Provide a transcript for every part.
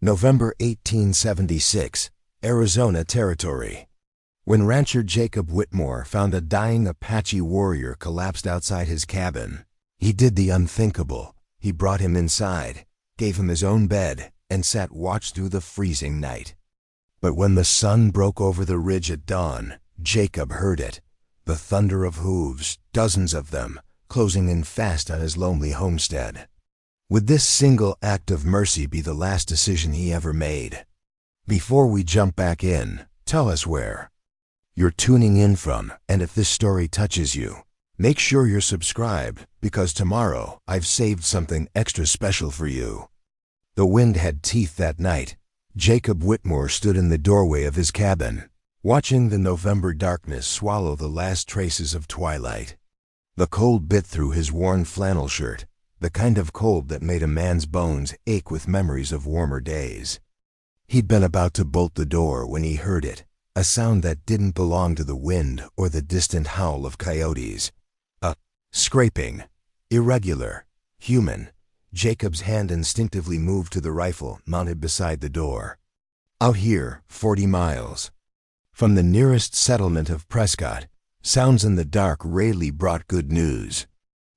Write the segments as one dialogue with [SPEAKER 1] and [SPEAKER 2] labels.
[SPEAKER 1] November 1876, Arizona Territory. When rancher Jacob Whitmore found a dying Apache warrior collapsed outside his cabin, he did the unthinkable. He brought him inside, gave him his own bed, and sat watch through the freezing night. But when the sun broke over the ridge at dawn, Jacob heard it, the thunder of hooves, dozens of them, closing in fast on his lonely homestead. Would this single act of mercy be the last decision he ever made? Before we jump back in, tell us where you're tuning in from, and if this story touches you, make sure you're subscribed, because tomorrow I've saved something extra special for you. The wind had teeth that night. Jacob Whitmore stood in the doorway of his cabin, watching the November darkness swallow the last traces of twilight. The cold bit through his worn flannel shirt, the kind of cold that made a man's bones ache with memories of warmer days. He'd been about to bolt the door when he heard it, a sound that didn't belong to the wind or the distant howl of coyotes. A scraping, irregular, human. Jacob's hand instinctively moved to the rifle mounted beside the door. Out here, 40 miles from the nearest settlement of Prescott, sounds in the dark rarely brought good news.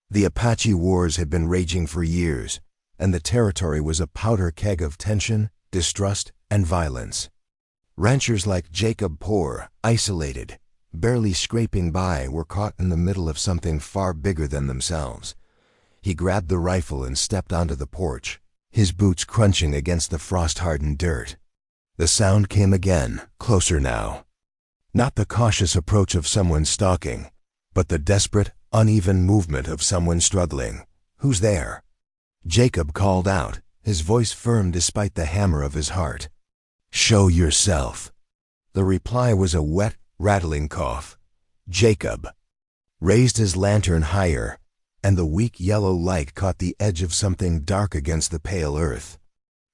[SPEAKER 1] The Apache wars had been raging for years, and the territory was a powder keg of tension, distrust, and violence. Ranchers like Jacob, poor, isolated, barely scraping by, were caught in the middle of something far bigger than themselves. He grabbed the rifle and stepped onto the porch, his boots crunching against the frost-hardened dirt. The sound came again, closer now. Not the cautious approach of someone stalking, but the desperate, uneven movement of someone struggling. "Who's there?" Jacob called out, his voice firm despite the hammer of his heart. "Show yourself." The reply was a wet, rattling cough. Jacob raised his lantern higher, and the weak yellow light caught the edge of something dark against the pale earth.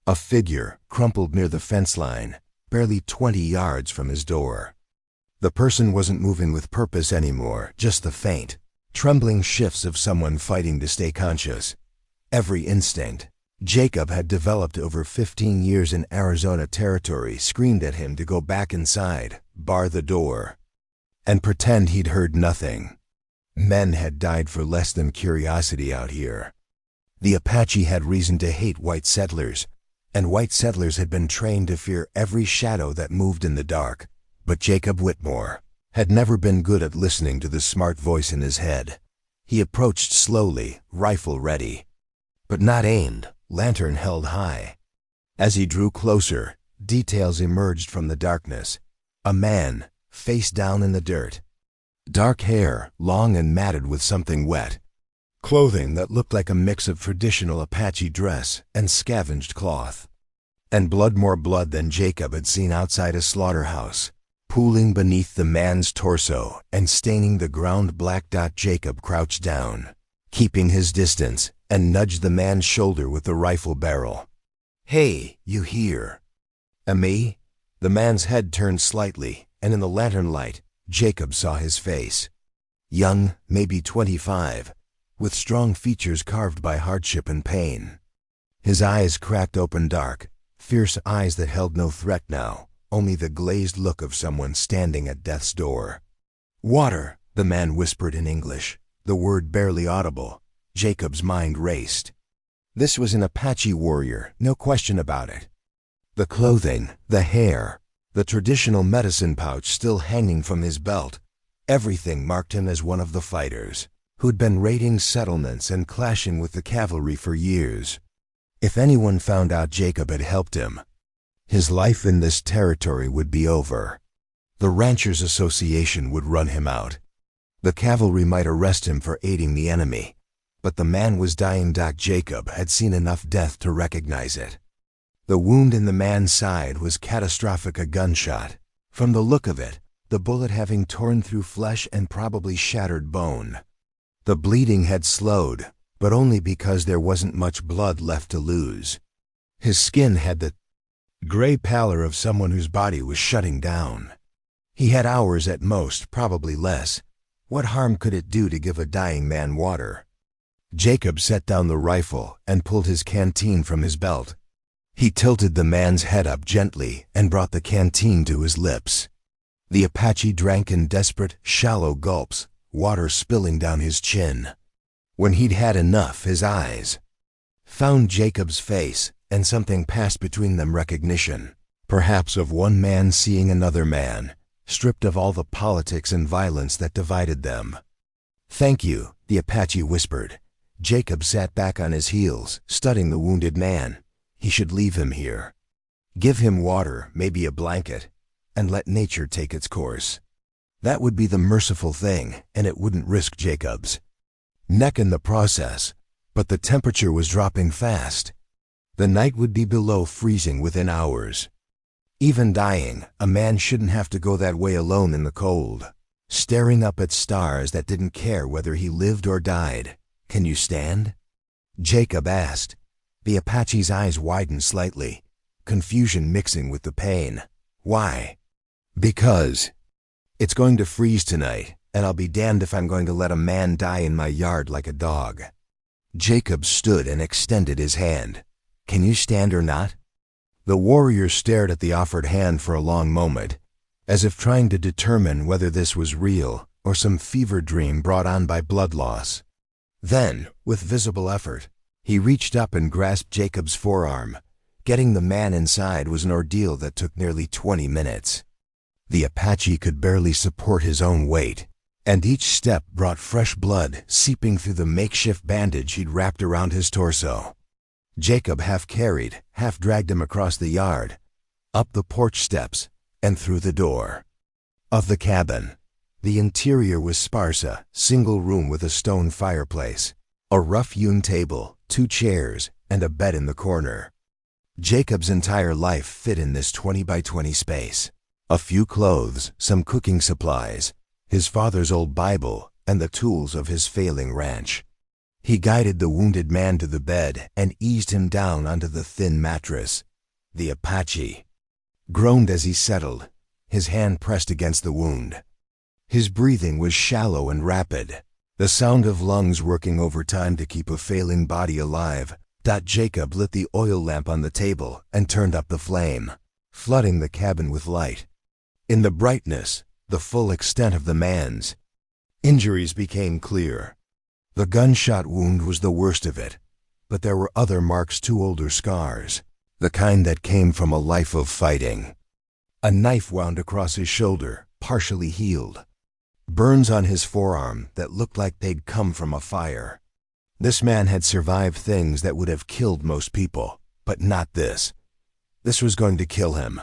[SPEAKER 1] A figure crumpled near the fence line, barely 20 yards from his door. The person wasn't moving with purpose anymore, just the faint, trembling shifts of someone fighting to stay conscious. Every instinct Jacob had developed over 15 years in Arizona Territory screamed at him to go back inside, bar the door, and pretend he'd heard nothing. Men had died for less than curiosity out here. The Apache had reason to hate white settlers, and white settlers had been trained to fear every shadow that moved in the dark. But Jacob Whitmore had never been good at listening to the smart voice in his head. He approached slowly, rifle ready, but not aimed, lantern held high. As he drew closer, details emerged from the darkness. A man, face down in the dirt. Dark hair, long and matted with something wet. Clothing that looked like a mix of traditional Apache dress and scavenged cloth. And blood, more blood than Jacob had seen outside a slaughterhouse, pooling beneath the man's torso and staining the ground black. Jacob crouched down, keeping his distance, and nudged the man's shoulder with the rifle barrel. "Hey, you here?" "Me?" The man's head turned slightly, and in the lantern light, Jacob saw his face. Young, maybe 25, with strong features carved by hardship and pain. His eyes cracked open dark, fierce eyes that held no threat now, only the glazed look of someone standing at death's door. "Water," the man whispered in English, the word barely audible. Jacob's mind raced. This was an Apache warrior, no question about it. The clothing, the hair, the traditional medicine pouch still hanging from his belt, everything marked him as one of the fighters, who'd been raiding settlements and clashing with the cavalry for years. If anyone found out Jacob had helped him, his life in this territory would be over. The Ranchers Association would run him out. The cavalry might arrest him for aiding the enemy, but the man was dying. Jacob had seen enough death to recognize it. The wound in the man's side was catastrophic, a gunshot. From the look of it, the bullet having torn through flesh and probably shattered bone. The bleeding had slowed, but only because there wasn't much blood left to lose. His skin had the gray pallor of someone whose body was shutting down. He had hours at most, probably less. What harm could it do to give a dying man water? Jacob set down the rifle and pulled his canteen from his belt. He tilted the man's head up gently and brought the canteen to his lips. The Apache drank in desperate, shallow gulps, water spilling down his chin. When he'd had enough, his eyes found Jacob's face, and something passed between them, recognition, perhaps of one man seeing another man, stripped of all the politics and violence that divided them. "Thank you," the Apache whispered. Jacob sat back on his heels, studying the wounded man. He should leave him here. Give him water, maybe a blanket, and let nature take its course. That would be the merciful thing, and it wouldn't risk Jacob's neck in the process. But the temperature was dropping fast. The night would be below freezing within hours. Even dying, a man shouldn't have to go that way alone in the cold, staring up at stars that didn't care whether he lived or died. "Can you stand?" Jacob asked. The Apache's eyes widened slightly, confusion mixing with the pain. "Why?" "Because it's going to freeze tonight, and I'll be damned if I'm going to let a man die in my yard like a dog." Jacob stood and extended his hand. "Can you stand or not?" The warrior stared at the offered hand for a long moment, as if trying to determine whether this was real or some fever dream brought on by blood loss. Then, with visible effort, he reached up and grasped Jacob's forearm. Getting the man inside was an ordeal that took nearly 20 minutes. The Apache could barely support his own weight, and each step brought fresh blood seeping through the makeshift bandage he'd wrapped around his torso. Jacob half carried, half dragged him across the yard, up the porch steps, and through the door of the cabin. The interior was sparse, a single room with a stone fireplace, a rough-hewn table, 2 chairs, and a bed in the corner. Jacob's entire life fit in this 20 by 20 space. A few clothes, some cooking supplies, his father's old Bible, and the tools of his failing ranch. He guided the wounded man to the bed and eased him down onto the thin mattress. The Apache groaned as he settled, his hand pressed against the wound. His breathing was shallow and rapid, the sound of lungs working overtime to keep a failing body alive. Jacob lit the oil lamp on the table and turned up the flame, flooding the cabin with light. In the brightness, the full extent of the man's injuries became clear. The gunshot wound was the worst of it, but there were other marks, 2 older scars, the kind that came from a life of fighting. A knife wound across his shoulder, partially healed. Burns on his forearm that looked like they'd come from a fire. This man had survived things that would have killed most people, but not this. This was going to kill him.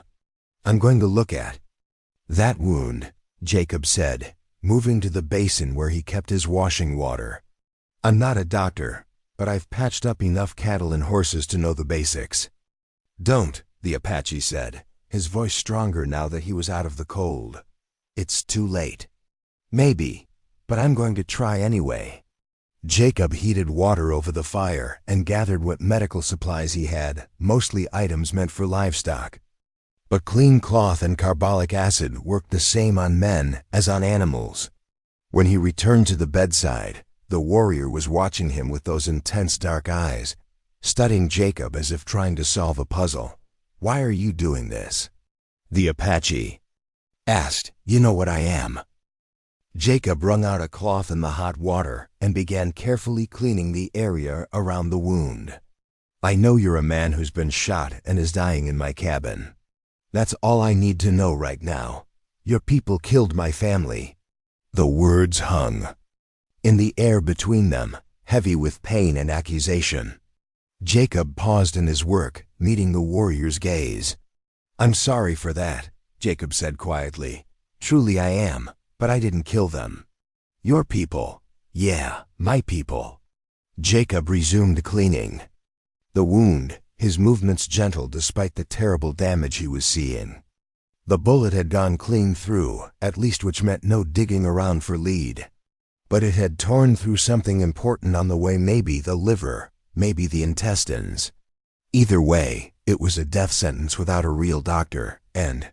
[SPEAKER 1] "I'm going to look at that wound," Jacob said, moving to the basin where he kept his washing water. "I'm not a doctor, but I've patched up enough cattle and horses to know the basics." "Don't," the Apache said, his voice stronger now that he was out of the cold. "It's too late." "Maybe, but I'm going to try anyway." Jacob heated water over the fire and gathered what medical supplies he had, mostly items meant for livestock. But clean cloth and carbolic acid worked the same on men as on animals. When he returned to the bedside, the warrior was watching him with those intense dark eyes, studying Jacob as if trying to solve a puzzle. "Why are you doing this?" the Apache asked. "You know what I am." Jacob wrung out a cloth in the hot water and began carefully cleaning the area around the wound. "I know you're a man who's been shot and is dying in my cabin. That's all I need to know right now. Your people killed my family." The words hung in the air between them, heavy with pain and accusation. Jacob paused in his work, meeting the warrior's gaze. "I'm sorry for that," Jacob said quietly. "Truly I am, but I didn't kill them." "Your people?" "Yeah, my people." Jacob resumed cleaning the wound, his movements gentle despite the terrible damage he was seeing. The bullet had gone clean through, at least, which meant no digging around for lead. But it had torn through something important on the way, maybe the liver, maybe the intestines. Either way, it was a death sentence without a real doctor, and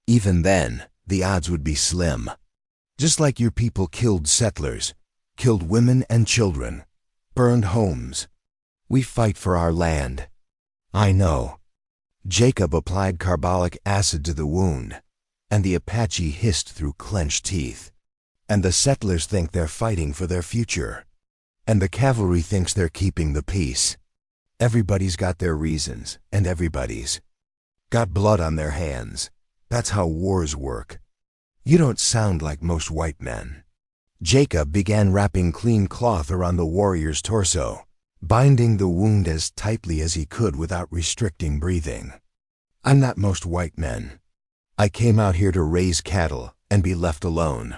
[SPEAKER 1] even then, the odds would be slim. "Just like your people killed settlers, killed women and children, burned homes. We fight for our land." "I know," Jacob applied carbolic acid to the wound, and the Apache hissed through clenched teeth. And the settlers think they're fighting for their future, and the cavalry thinks they're keeping the peace. Everybody's got their reasons, and everybody's got blood on their hands. That's how wars work. You don't sound like most white men. Jacob began wrapping clean cloth around the warrior's torso, binding the wound as tightly as he could without restricting breathing. I'm not most white men. I came out here to raise cattle and be left alone.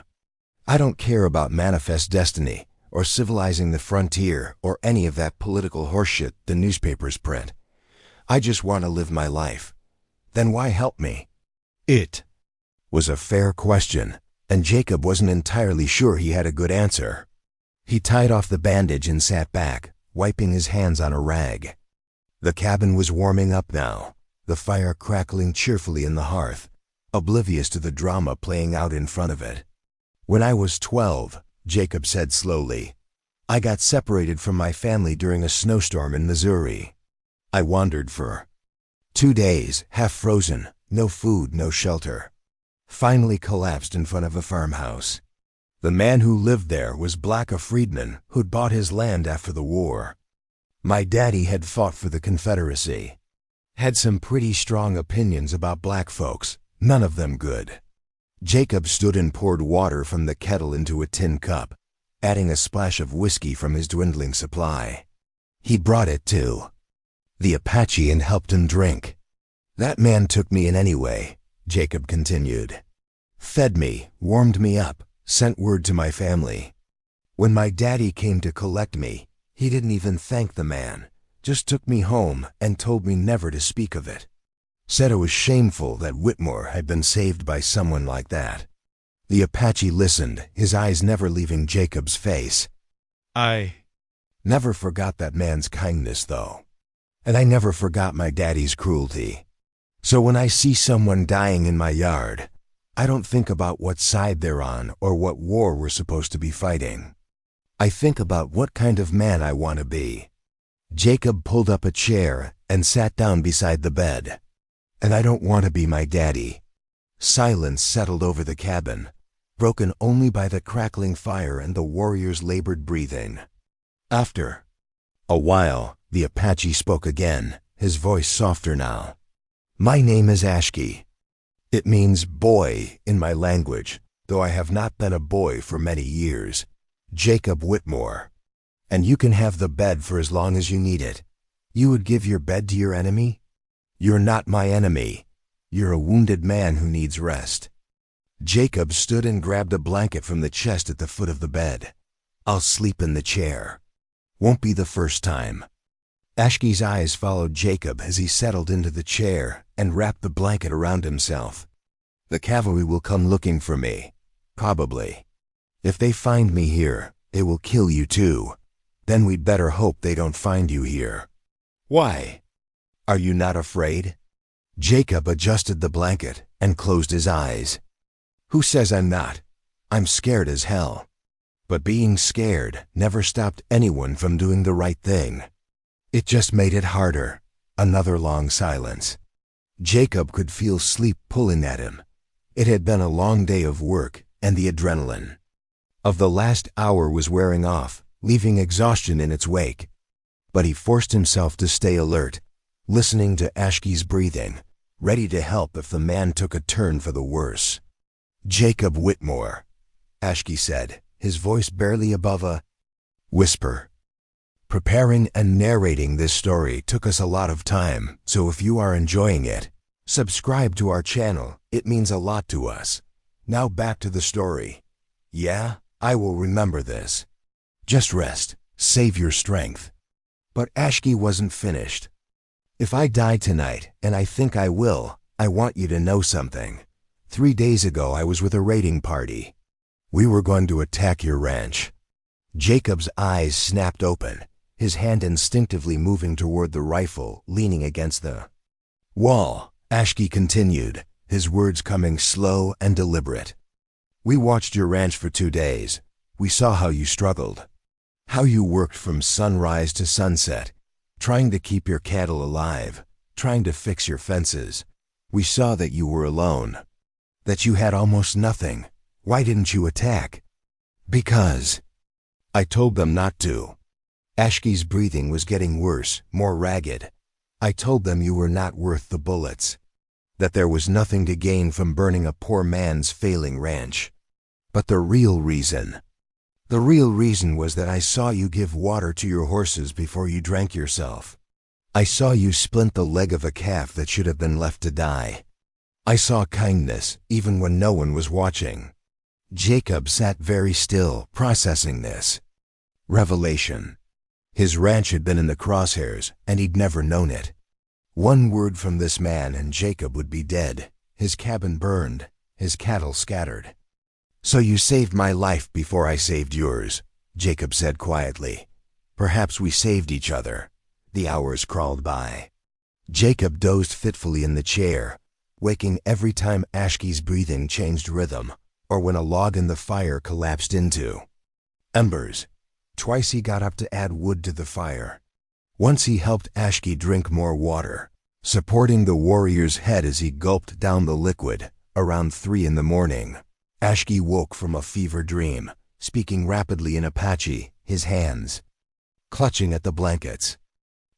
[SPEAKER 1] I don't care about manifest destiny or civilizing the frontier or any of that political horseshit the newspapers print. I just want to live my life. Then why help me? It was a fair question, and Jacob wasn't entirely sure he had a good answer. He tied off the bandage and sat back, wiping his hands on a rag. The cabin was warming up now, the fire crackling cheerfully in the hearth, oblivious to the drama playing out in front of it. When I was 12, Jacob said slowly, I got separated from my family during a snowstorm in Missouri. I wandered for 2 days, half frozen, no food, no shelter. Finally collapsed in front of a farmhouse. The man who lived there was Black, a freedman who'd bought his land after the war. My daddy had fought for the Confederacy. Had some pretty strong opinions about black folks, none of them good. Jacob stood and poured water from the kettle into a tin cup, adding a splash of whiskey from his dwindling supply. He brought it to the Apache and helped him drink. That man took me in anyway, Jacob continued. Fed me, warmed me up, sent word to my family. When my daddy came to collect me, he didn't even thank the man, just took me home and told me never to speak of it. Said it was shameful that Whitmore had been saved by someone like that. The Apache listened, his eyes never leaving Jacob's face. I never forgot that man's kindness, though. And I never forgot my daddy's cruelty. So when I see someone dying in my yard, I don't think about what side they're on or what war we're supposed to be fighting. I think about what kind of man I want to be. Jacob pulled up a chair and sat down beside the bed. And I don't want to be my daddy. Silence settled over the cabin, broken only by the crackling fire and the warrior's labored breathing. After a while, the Apache spoke again, his voice softer now. My name is Ashki. It means boy in my language, though I have not been a boy for many years. Jacob Whitmore. And you can have the bed for as long as you need it. You would give your bed to your enemy? You're not my enemy. You're a wounded man who needs rest. Jacob stood and grabbed a blanket from the chest at the foot of the bed. I'll sleep in the chair. Won't be the first time. Ashki's eyes followed Jacob as he settled into the chair and wrapped the blanket around himself. The cavalry will come looking for me. Probably. If they find me here, they will kill you too. Then we'd better hope they don't find you here. Why? Are you not afraid? Jacob adjusted the blanket and closed his eyes. Who says I'm not? I'm scared as hell. But being scared never stopped anyone from doing the right thing. It just made it harder. Another long silence. Jacob could feel sleep pulling at him. It had been a long day of work, and the adrenaline of the last hour was wearing off, leaving exhaustion in its wake. But he forced himself to stay alert, listening to Ashki's breathing, ready to help if the man took a turn for the worse. Jacob Whitmore, Ashki said, his voice barely above a whisper. Preparing and narrating this story took us a lot of time, so if you are enjoying it, subscribe to our channel. It means a lot to us. Now back to the story. Yeah, I will remember this. Just rest, save your strength. But Ashki wasn't finished. If I die tonight, and I think I will, I want you to know something. 3 days ago I was with a raiding party. We were going to attack your ranch. Jacob's eyes snapped open, his hand instinctively moving toward the rifle leaning against the wall. Ashki continued, his words coming slow and deliberate. We watched your ranch for 2 days. We saw how you struggled. How you worked from sunrise to sunset, trying to keep your cattle alive, trying to fix your fences. We saw that you were alone, that you had almost nothing. Why didn't you attack?" "Because I told them not to." Ashki's breathing was getting worse, more ragged. "I told them you were not worth the bullets, that there was nothing to gain from burning a poor man's failing ranch. But the real reason was that I saw you give water to your horses before you drank yourself. I saw you splint the leg of a calf that should have been left to die. I saw kindness even when no one was watching." Jacob sat very still, processing this revelation. His ranch had been in the crosshairs, and he'd never known it. One word from this man and Jacob would be dead, his cabin burned, his cattle scattered. "So you saved my life before I saved yours," Jacob said quietly. "Perhaps we saved each other." The hours crawled by. Jacob dozed fitfully in the chair, waking every time Ashki's breathing changed rhythm, or when a log in the fire collapsed into embers. Twice he got up to add wood to the fire. Once he helped Ashki drink more water, supporting the warrior's head as he gulped down the liquid. Around 3 in the morning, Ashki woke from a fever dream, speaking rapidly in Apache, his hands clutching at the blankets.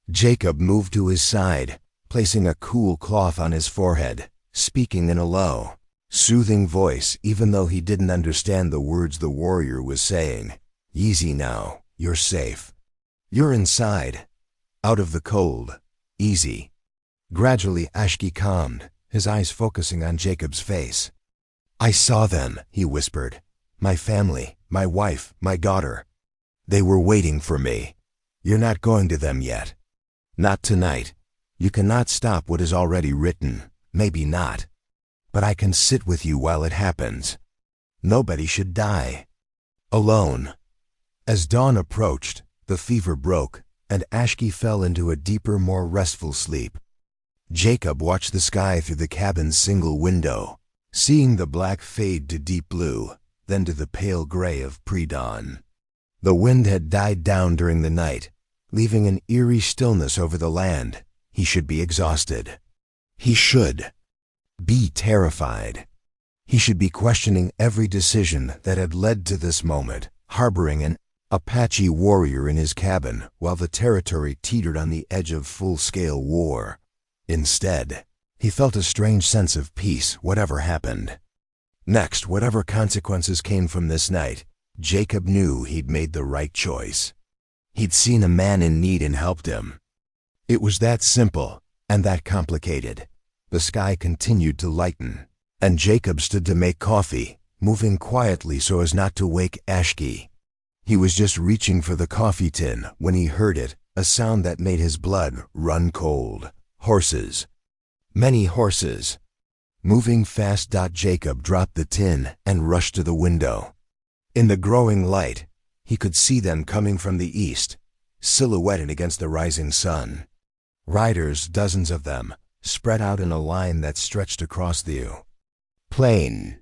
[SPEAKER 1] Jacob moved to his side, placing a cool cloth on his forehead, speaking in a low, soothing voice even though he didn't understand the words the warrior was saying. "Easy now, you're safe. You're inside, out of the cold. Easy." Gradually Ashki calmed, his eyes focusing on Jacob's face. "I saw them," he whispered. "My family, my wife, my daughter. They were waiting for me. You're not going to them yet. Not tonight. You cannot stop what is already written. Maybe not. But I can sit with you while it happens. Nobody should die alone." As dawn approached, the fever broke, and Ashki fell into a deeper, more restful sleep. Jacob watched the sky through the cabin's single window, seeing the black fade to deep blue, then to the pale gray of pre-dawn. The wind had died down during the night, leaving an eerie stillness over the land. He should be exhausted. He should be terrified. He should be questioning every decision that had led to this moment, harboring an Apache warrior in his cabin while the territory teetered on the edge of full-scale war. Instead, he felt a strange sense of peace, whatever happened. Next, whatever consequences came from this night, Jacob knew he'd made the right choice. He'd seen a man in need and helped him. It was that simple and that complicated. The sky continued to lighten, and Jacob stood to make coffee, moving quietly so as not to wake Ashki. He was just reaching for the coffee tin when he heard it, a sound that made his blood run cold. Horses. Many horses. Moving fast. Jacob dropped the tin and rushed to the window. In the growing light, he could see them coming from the east, silhouetted against the rising sun. Riders, dozens of them, spread out in a line that stretched across the plain.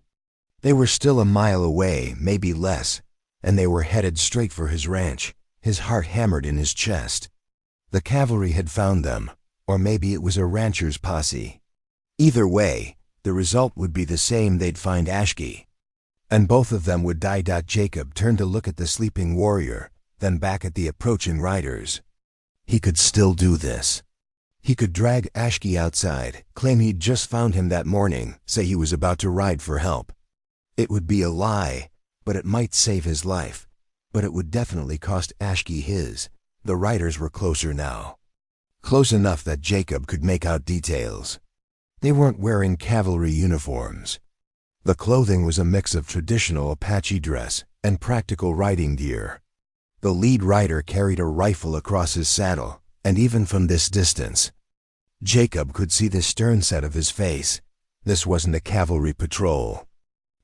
[SPEAKER 1] They were still a mile away, maybe less, and they were headed straight for his ranch, his heart hammered in his chest. The cavalry had found them, or maybe it was a rancher's posse. Either way, the result would be the same. They'd find Ashki, and both of them would die. Jacob turned to look at the sleeping warrior, then back at the approaching riders. He could still do this. He could drag Ashki outside, claim he'd just found him that morning, say he was about to ride for help. It would be a lie, but it might save his life. But it would definitely cost Ashki his. The riders were closer now. Close enough that Jacob could make out details. They weren't wearing cavalry uniforms. The clothing was a mix of traditional Apache dress and practical riding gear. The lead rider carried a rifle across his saddle, and even from this distance, Jacob could see the stern set of his face. This wasn't a cavalry patrol.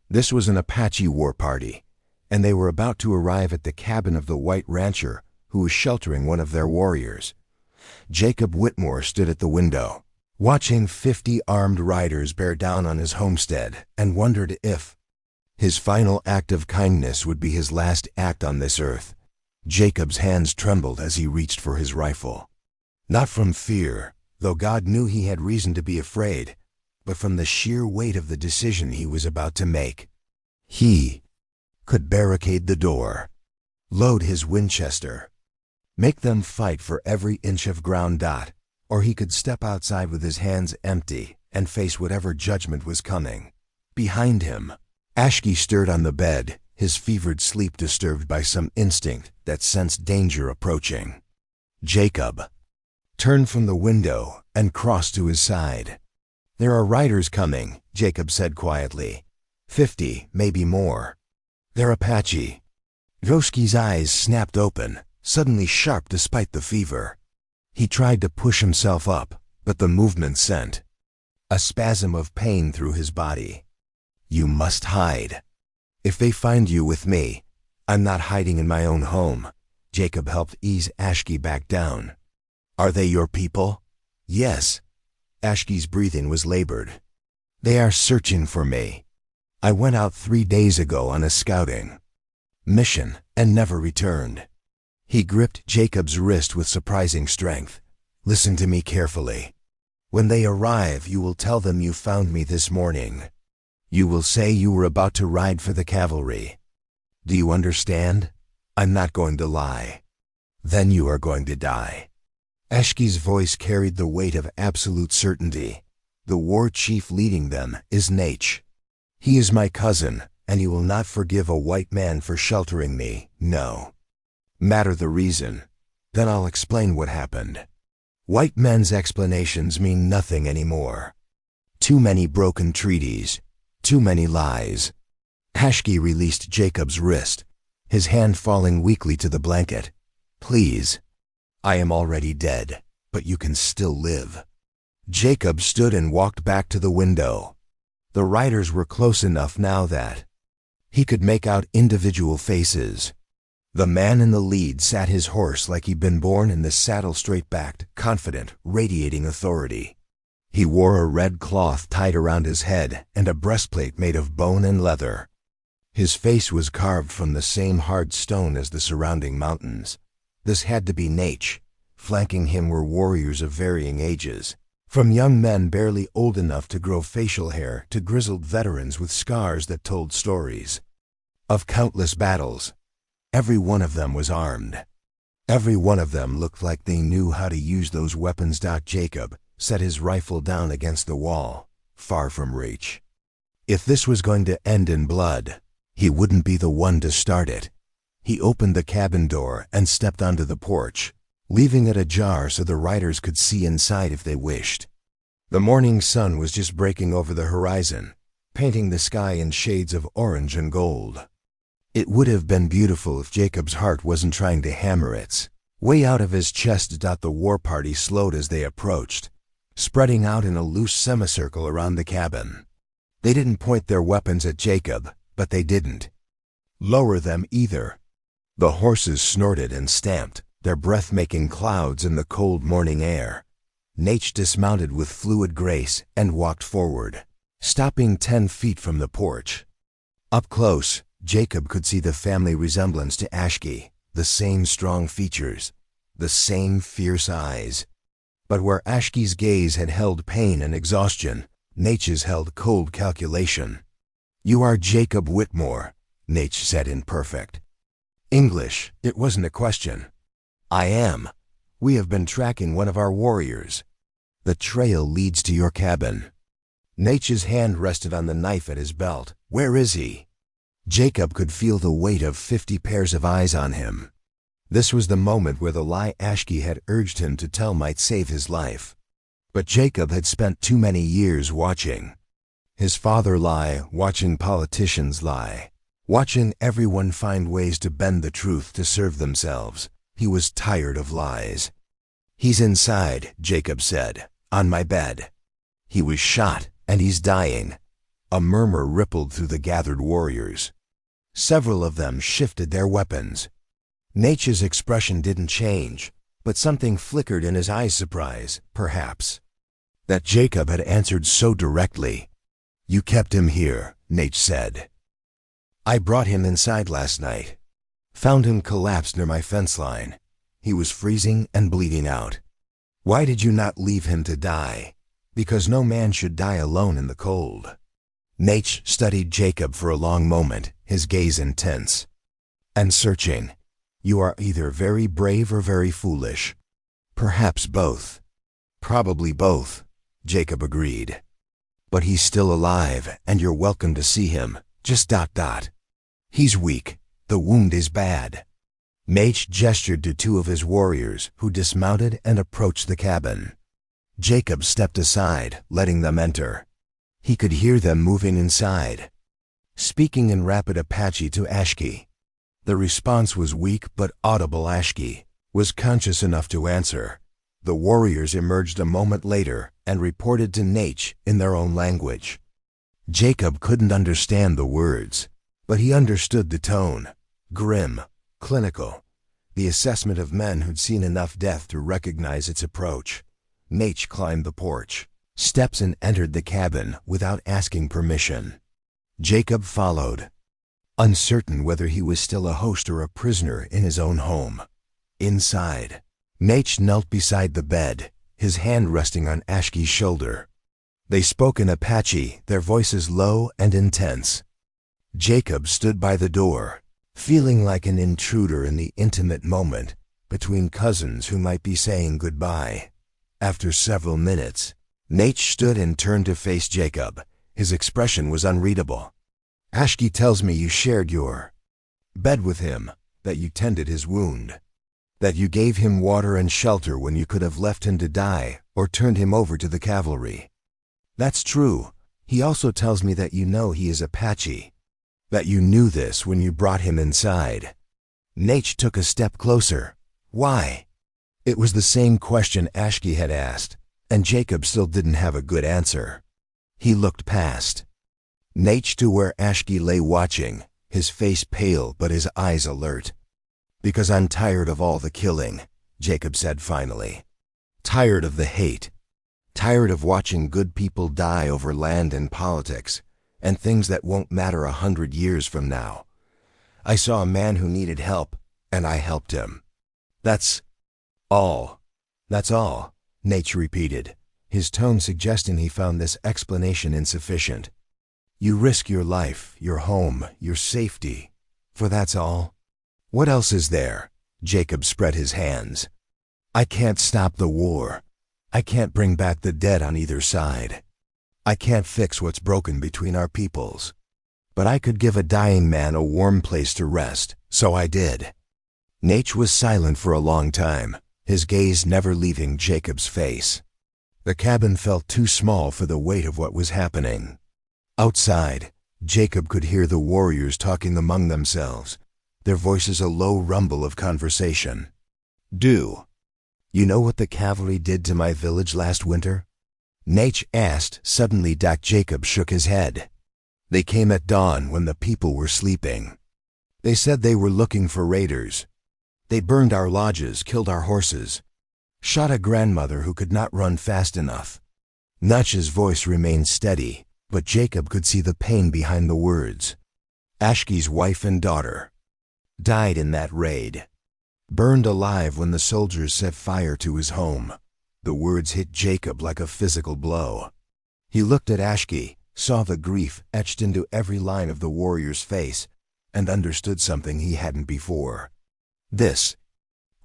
[SPEAKER 1] This was an Apache war party, and they were about to arrive at the cabin of the white rancher who was sheltering one of their warriors. Jacob Whitmore stood at the window, watching 50 armed riders bear down on his homestead, and wondered if his final act of kindness would be his last act on this earth. Jacob's hands trembled as he reached for his rifle. Not from fear, though God knew he had reason to be afraid, but from the sheer weight of the decision he was about to make. He could barricade the door, load his Winchester, make them fight for every inch of ground, or he could step outside with his hands empty and face whatever judgment was coming. Behind him, Ashki stirred on the bed, his fevered sleep disturbed by some instinct that sensed danger approaching. Jacob turned from the window and crossed to his side. "There are riders coming," Jacob said quietly. 50, maybe more. "They're Apache." Droski's eyes snapped open, suddenly sharp despite the fever. He tried to push himself up, but the movement sent a spasm of pain through his body. "You must hide. If they find you with me, I'm not hiding in my own home." Jacob helped ease Ashki back down. "Are they your people?" "Yes." Ashki's breathing was labored. "They are searching for me. I went out 3 days ago on a scouting mission and never returned." He gripped Jacob's wrist with surprising strength. "Listen to me carefully. When they arrive, you will tell them you found me this morning. You will say you were about to ride for the cavalry. Do you understand? I'm not going to lie. Then you are going to die." Ashki's voice carried the weight of absolute certainty. "The war chief leading them is Nate. He is my cousin, and he will not forgive a white man for sheltering me, no matter the reason. Then I'll explain what happened. White men's explanations mean nothing anymore. Too many broken treaties, too many lies." Ashki released Jacob's wrist, his hand falling weakly to the blanket. "Please. I am already dead, but you can still live." Jacob stood and walked back to the window. The riders were close enough now that he could make out individual faces. The man in the lead sat his horse like he'd been born in the saddle, straight-backed, confident, radiating authority. He wore a red cloth tied around his head and a breastplate made of bone and leather. His face was carved from the same hard stone as the surrounding mountains. This had to be Nate. Flanking him were warriors of varying ages, from young men barely old enough to grow facial hair to grizzled veterans with scars that told stories of countless battles. Every one of them was armed. Every one of them looked like they knew how to use those weapons. Jacob set his rifle down against the wall, far from reach. If this was going to end in blood, he wouldn't be the one to start it. He opened the cabin door and stepped onto the porch, leaving it ajar so the riders could see inside if they wished. The morning sun was just breaking over the horizon, painting the sky in shades of orange and gold. It would have been beautiful if Jacob's heart wasn't trying to hammer its way out of his chest. The war party slowed as they approached, spreading out in a loose semicircle around the cabin. They didn't point their weapons at Jacob, but they didn't lower them either. The horses snorted and stamped, their breath making clouds in the cold morning air. Nate dismounted with fluid grace and walked forward, stopping 10 feet from the porch. Up close, Jacob could see the family resemblance to Ashki, the same strong features, the same fierce eyes. But where Ashki's gaze had held pain and exhaustion, Nate's held cold calculation. "You are Jacob Whitmore," Nate said in perfect English. It wasn't a question. "I am. We have been tracking one of our warriors. The trail leads to your cabin." Nate's hand rested on the knife at his belt. "Where is he?" Jacob could feel the weight of 50 pairs of eyes on him. This was the moment where the lie Ashki had urged him to tell might save his life. But Jacob had spent too many years watching his father lie, watching politicians lie, watching everyone find ways to bend the truth to serve themselves. He was tired of lies. "He's inside," Jacob said, "on my bed. He was shot, and he's dying." A murmur rippled through the gathered warriors. Several of them shifted their weapons. Nate's expression didn't change, but something flickered in his eyes. Surprise, perhaps, that Jacob had answered so directly. "You kept him here," Nate said. "I brought him inside last night. Found him collapsed near my fence line. He was freezing and bleeding out. Why did you not leave him to die? Because no man should die alone in the cold. Nach studied Jacob for a long moment, his gaze intense and searching. You are either very brave or very foolish. Perhaps both. Probably both, Jacob agreed. But he's still alive, and you're welcome to see him. Just ... He's weak. The wound is bad. Nach gestured to two of his warriors, who dismounted and approached the cabin. Jacob stepped aside, letting them enter. He could hear them moving inside, speaking in rapid Apache to Ashki. The response was weak but audible. Ashki was conscious enough to answer. The warriors emerged a moment later and reported to Nach in their own language. Jacob couldn't understand the words, but he understood the tone. Grim, clinical, the assessment of men who'd seen enough death to recognize its approach. Nach climbed the porch steps and entered the cabin without asking permission. Jacob followed, uncertain whether he was still a host or a prisoner in his own home. Inside, Nach knelt beside the bed, his hand resting on Ashki's shoulder. They spoke in Apache, their voices low and intense. Jacob stood by the door, feeling like an intruder in the intimate moment between cousins who might be saying goodbye. After several minutes, Nach stood and turned to face Jacob. His expression was unreadable. Ashki tells me you shared your bed with him, that you tended his wound, that you gave him water and shelter when you could have left him to die or turned him over to the cavalry. That's true. He also tells me that you know he is Apache, that you knew this when you brought him inside. Nach took a step closer. Why? It was the same question Ashki had asked, and Jacob still didn't have a good answer. He looked past Nach to where Ashki lay watching, his face pale but his eyes alert. Because I'm tired of all the killing, Jacob said finally. Tired of the hate. Tired of watching good people die over land and politics, and things that won't matter 100 years from now. I saw a man who needed help, and I helped him. That's all. That's all, Nach repeated, his tone suggesting he found this explanation insufficient. You risk your life, your home, your safety, for that's all? What else is there? Jacob spread his hands. I can't stop the war. I can't bring back the dead on either side. I can't fix what's broken between our peoples. But I could give a dying man a warm place to rest, so I did. Nach was silent for a long time, his gaze never leaving Jacob's face. The cabin felt too small for the weight of what was happening. Outside, Jacob could hear the warriors talking among themselves, their voices a low rumble of conversation. You know what the cavalry did to my village last winter? Nach asked. Suddenly Jacob shook his head. They came at dawn when the people were sleeping. They said they were looking for raiders. They burned our lodges, killed our horses, shot a grandmother who could not run fast enough. Nach's voice remained steady, but Jacob could see the pain behind the words. Ashki's wife and daughter died in that raid. Burned alive when the soldiers set fire to his home. The words hit Jacob like a physical blow. He looked at Ashki, saw the grief etched into every line of the warrior's face, and understood something he hadn't before. This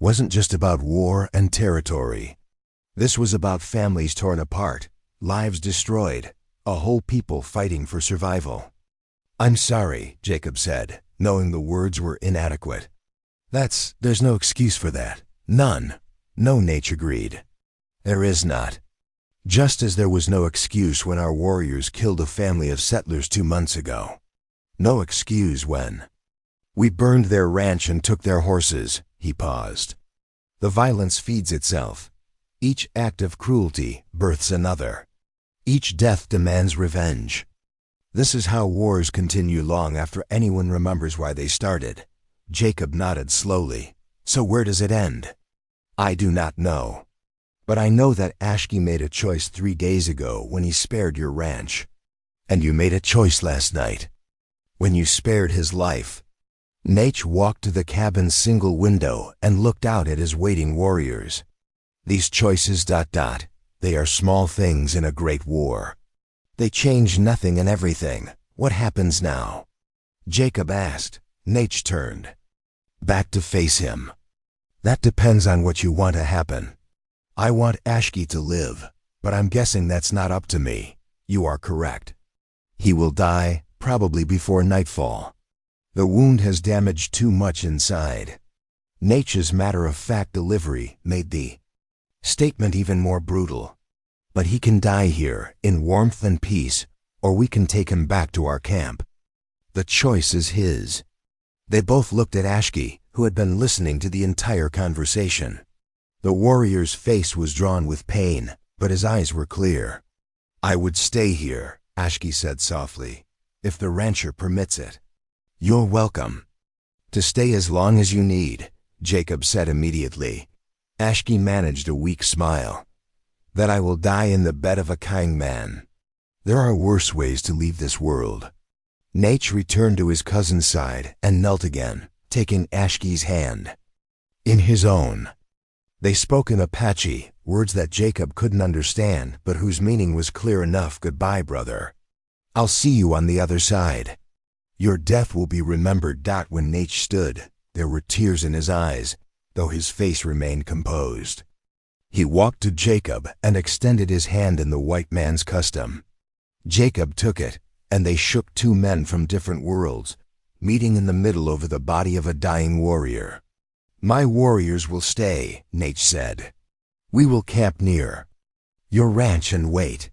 [SPEAKER 1] wasn't just about war and territory. This was about families torn apart, lives destroyed, a whole people fighting for survival. I'm sorry, Jacob said, knowing the words were inadequate. There's no excuse for that. None. No, Nach agreed. There is not. Just as there was no excuse when our warriors killed a family of settlers 2 months ago. No excuse when we burned their ranch and took their horses. He paused. The violence feeds itself. Each act of cruelty births another. Each death demands revenge. This is how wars continue long after anyone remembers why they started. Jacob nodded slowly. So where does it end? I do not know. But I know that Ashki made a choice 3 days ago when he spared your ranch. And you made a choice last night, when you spared his life. Nach walked to the cabin's single window and looked out at his waiting warriors. These choices ... they are small things in a great war. They change nothing and everything. What happens now? Jacob asked. Nate turned back to face him. That depends on what you want to happen. I want Ashki to live, but I'm guessing that's not up to me. You are correct. He will die, probably before nightfall. The wound has damaged too much inside. Nate's matter-of-fact delivery made the statement even more brutal. But he can die here, in warmth and peace, or we can take him back to our camp. The choice is his. They both looked at Ashki, who had been listening to the entire conversation. The warrior's face was drawn with pain, but his eyes were clear. I would stay here, Ashki said softly, if the rancher permits it. You're welcome to stay as long as you need, Jacob said immediately. Ashki managed a weak smile. That I will die in the bed of a kind man. There are worse ways to leave this world. Nate returned to his cousin's side and knelt again, taking Ashki's hand in his own. They spoke in Apache, words that Jacob couldn't understand, but whose meaning was clear enough. Goodbye, brother. I'll see you on the other side. Your death will be remembered. When Nate stood, there were tears in his eyes, though his face remained composed. He walked to Jacob and extended his hand in the white man's custom. Jacob took it, and they shook, two men from different worlds, meeting in the middle over the body of a dying warrior. My warriors will stay, Nate said. We will camp near your ranch and wait.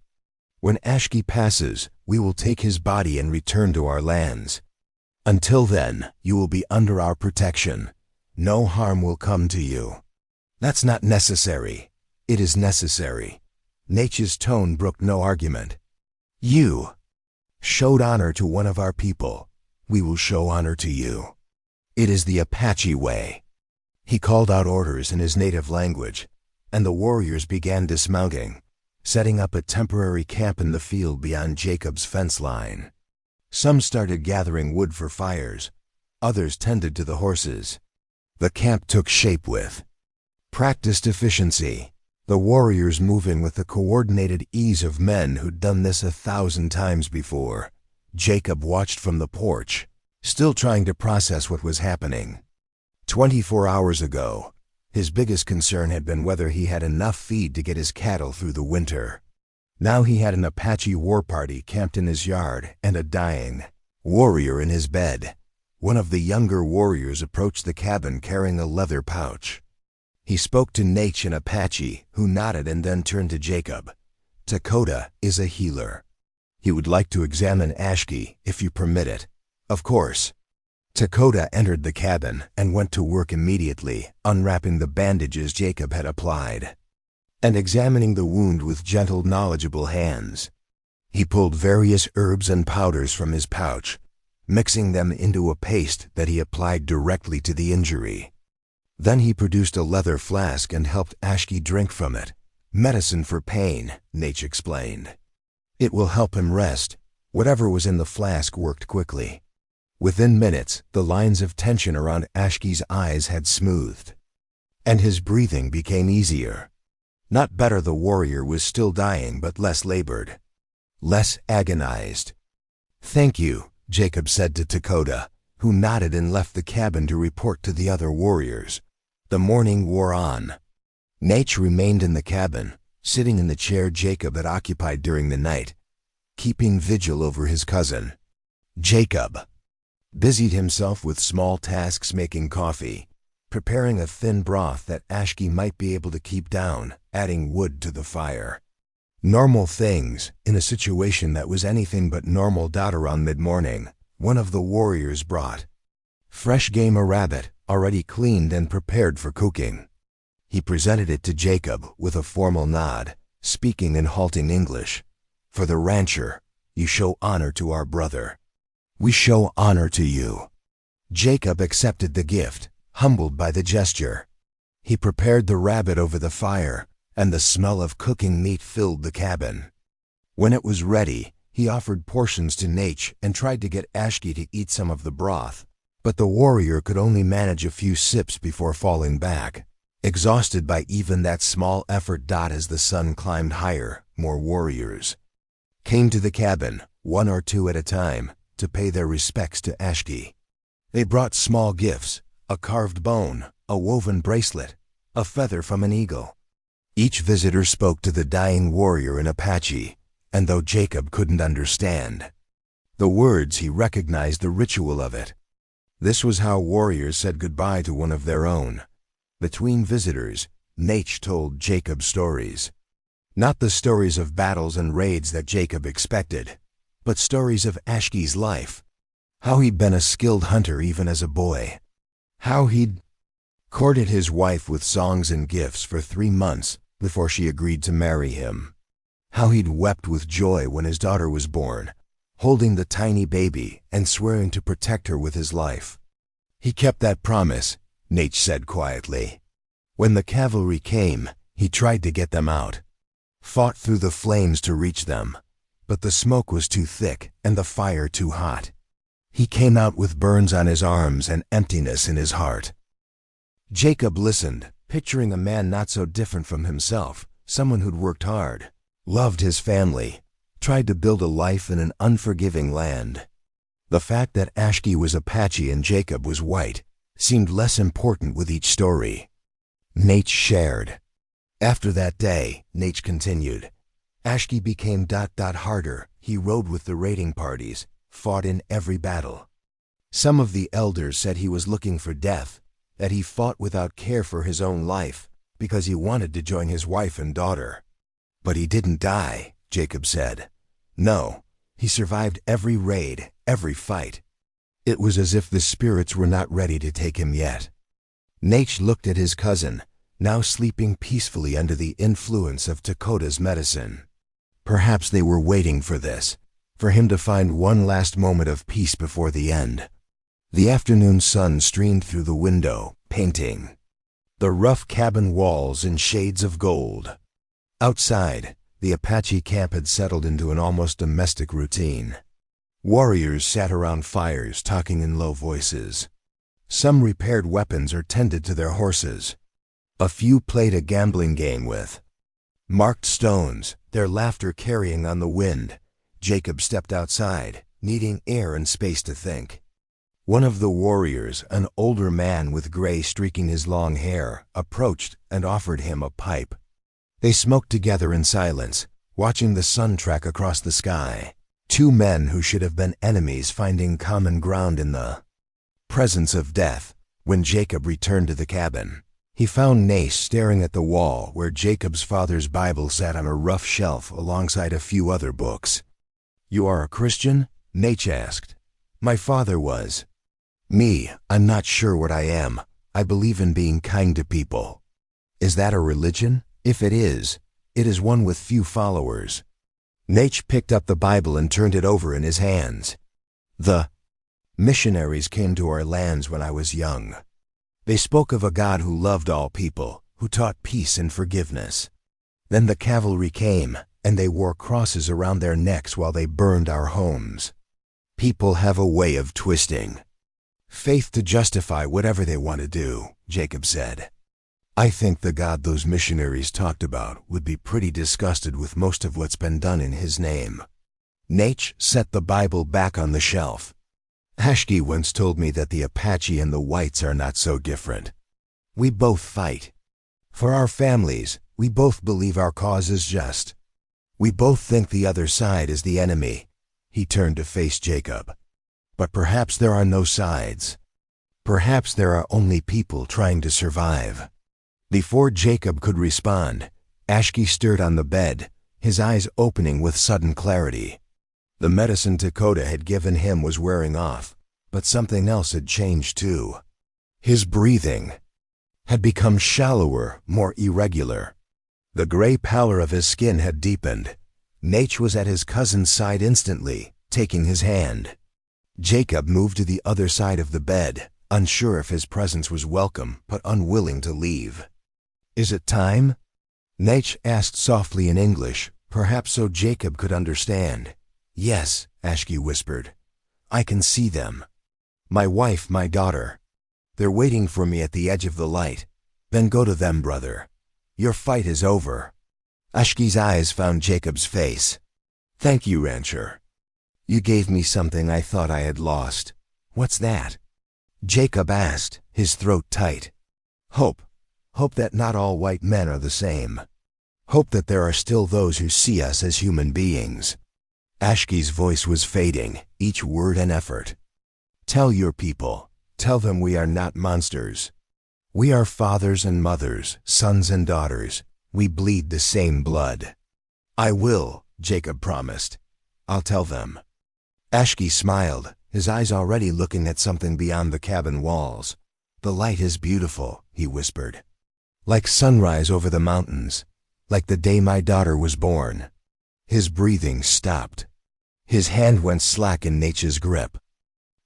[SPEAKER 1] When Ashki passes, we will take his body and return to our lands. Until then, you will be under our protection. No harm will come to you. That's not necessary. It is necessary. Nate's tone brooked no argument. You showed honor to one of our people. We will show honor to you. It is the Apache way. He called out orders in his native language, and the warriors began dismounting, setting up a temporary camp in the field beyond Jacob's fence line. Some started gathering wood for fires. Others tended to the horses. The camp took shape with practiced efficiency, the warriors moving with the coordinated ease of men who'd done this 1,000 times before. Jacob watched from the porch, still trying to process what was happening. 24 hours ago, his biggest concern had been whether he had enough feed to get his cattle through the winter. Now he had an Apache war party camped in his yard and a dying warrior in his bed. One of the younger warriors approached the cabin carrying a leather pouch. He spoke to Nate in Apache, who nodded and then turned to Jacob. Dakota is a healer. He would like to examine Ashki, if you permit it. Of course. Dakota entered the cabin and went to work immediately, unwrapping the bandages Jacob had applied and examining the wound with gentle, knowledgeable hands. He pulled various herbs and powders from his pouch, mixing them into a paste that he applied directly to the injury. Then he produced a leather flask and helped Ashki drink from it. Medicine for pain, Nate explained. It will help him rest. Whatever was in the flask worked quickly. Within minutes, the lines of tension around Ashki's eyes had smoothed, and his breathing became easier. Not better, the warrior was still dying, but less labored, less agonized. Thank you, Jacob said to Dakota, who nodded and left the cabin to report to the other warriors. The morning wore on. Nate remained in the cabin, sitting in the chair Jacob had occupied during the night, keeping vigil over his cousin. Jacob busied himself with small tasks, making coffee, preparing a thin broth that Ashki might be able to keep down, adding wood to the fire. Normal things, in a situation that was anything but normal. Around mid-morning, one of the warriors brought fresh game, a rabbit, already cleaned and prepared for cooking. He presented it to Jacob with a formal nod, speaking in halting English. For the rancher, you show honor to our brother. We show honor to you. Jacob accepted the gift, humbled by the gesture. He prepared the rabbit over the fire, and the smell of cooking meat filled the cabin. When it was ready, he offered portions to Nate and tried to get Ashki to eat some of the broth, but the warrior could only manage a few sips before falling back. Exhausted by even that small effort. As the sun climbed higher, more warriors came to the cabin, one or two at a time, to pay their respects to Ashki. They brought small gifts, a carved bone, a woven bracelet, a feather from an eagle. Each visitor spoke to the dying warrior in Apache, and though Jacob couldn't understand the words, he recognized the ritual of it. This was how warriors said goodbye to one of their own. Between visitors, Nach told Jacob stories. Not the stories of battles and raids that Jacob expected, but stories of Ashki's life. How he'd been a skilled hunter even as a boy. How he'd courted his wife with songs and gifts for 3 months before she agreed to marry him. How he'd wept with joy when his daughter was born, holding the tiny baby and swearing to protect her with his life. He kept that promise, Nach said quietly. When the cavalry came, he tried to get them out, fought through the flames to reach them, but the smoke was too thick and the fire too hot. He came out with burns on his arms and emptiness in his heart. Jacob listened, picturing a man not so different from himself, someone who'd worked hard, loved his family, tried to build a life in an unforgiving land. The fact that Ashki was Apache and Jacob was white seemed less important with each story. Nach shared. After that day, Nach continued, Ashki became harder. He rode with the raiding parties, fought in every battle. Some of the elders said he was looking for death, that he fought without care for his own life, because he wanted to join his wife and daughter. But he didn't die, Jacob said. No, he survived every raid, every fight. It was as if the spirits were not ready to take him yet. Nach looked at his cousin, now sleeping peacefully under the influence of Dakota's medicine. Perhaps they were waiting for this, for him to find one last moment of peace before the end. The afternoon sun streamed through the window, painting the rough cabin walls in shades of gold. Outside, the Apache camp had settled into an almost domestic routine. Warriors sat around fires talking in low voices. Some repaired weapons or tended to their horses. A few played a gambling game with marked stones, their laughter carrying on the wind. Jacob stepped outside, needing air and space to think. One of the warriors, an older man with gray streaking his long hair, approached and offered him a pipe. They smoked together in silence, watching the sun track across the sky. Two men who should have been enemies finding common ground in the presence of death. When Jacob returned to the cabin, he found Nach staring at the wall where Jacob's father's Bible sat on a rough shelf alongside a few other books. "You are a Christian?" Nach asked. "My father was." "Me, I'm not sure what I am. I believe in being kind to people." "Is that a religion?" "If it is one with few followers." Nach picked up the Bible and turned it over in his hands. "The missionaries came to our lands when I was young. They spoke of a God who loved all people, who taught peace and forgiveness. Then the cavalry came, and they wore crosses around their necks while they burned our homes. People have a way of twisting faith to justify whatever they want to do," Jacob said. "I think the God those missionaries talked about would be pretty disgusted with most of what's been done in his name." Nach set the Bible back on the shelf. "Ashki once told me that the Apache and the whites are not so different. We both fight. For our families, we both believe our cause is just. We both think the other side is the enemy." He turned to face Jacob. "But perhaps there are no sides. Perhaps there are only people trying to survive." Before Jacob could respond, Ashki stirred on the bed, his eyes opening with sudden clarity. The medicine Dakota had given him was wearing off, but something else had changed too. His breathing had become shallower, more irregular. The gray pallor of his skin had deepened. Nach was at his cousin's side instantly, taking his hand. Jacob moved to the other side of the bed, unsure if his presence was welcome, but unwilling to leave. "Is it time?" Nach asked softly in English, perhaps so Jacob could understand. "Yes," Ashki whispered. "I can see them. My wife, my daughter. They're waiting for me at the edge of the light. Then go to them, brother. Your fight is over. Ashki's eyes found Jacob's face. Thank you, rancher. You gave me something I thought I had lost. What's that? Jacob asked, his throat tight. Hope. Hope that not all white men are the same. Hope that there are still those who see us as human beings. Ashki's voice was fading, each word an effort. Tell your people. Tell them we are not monsters. We are fathers and mothers, sons and daughters. We bleed the same blood. I will, Jacob promised. I'll tell them. Ashki smiled, his eyes already looking at something beyond the cabin walls. The light is beautiful, he whispered. Like sunrise over the mountains, like the day my daughter was born. His breathing stopped. His hand went slack in Nature's grip.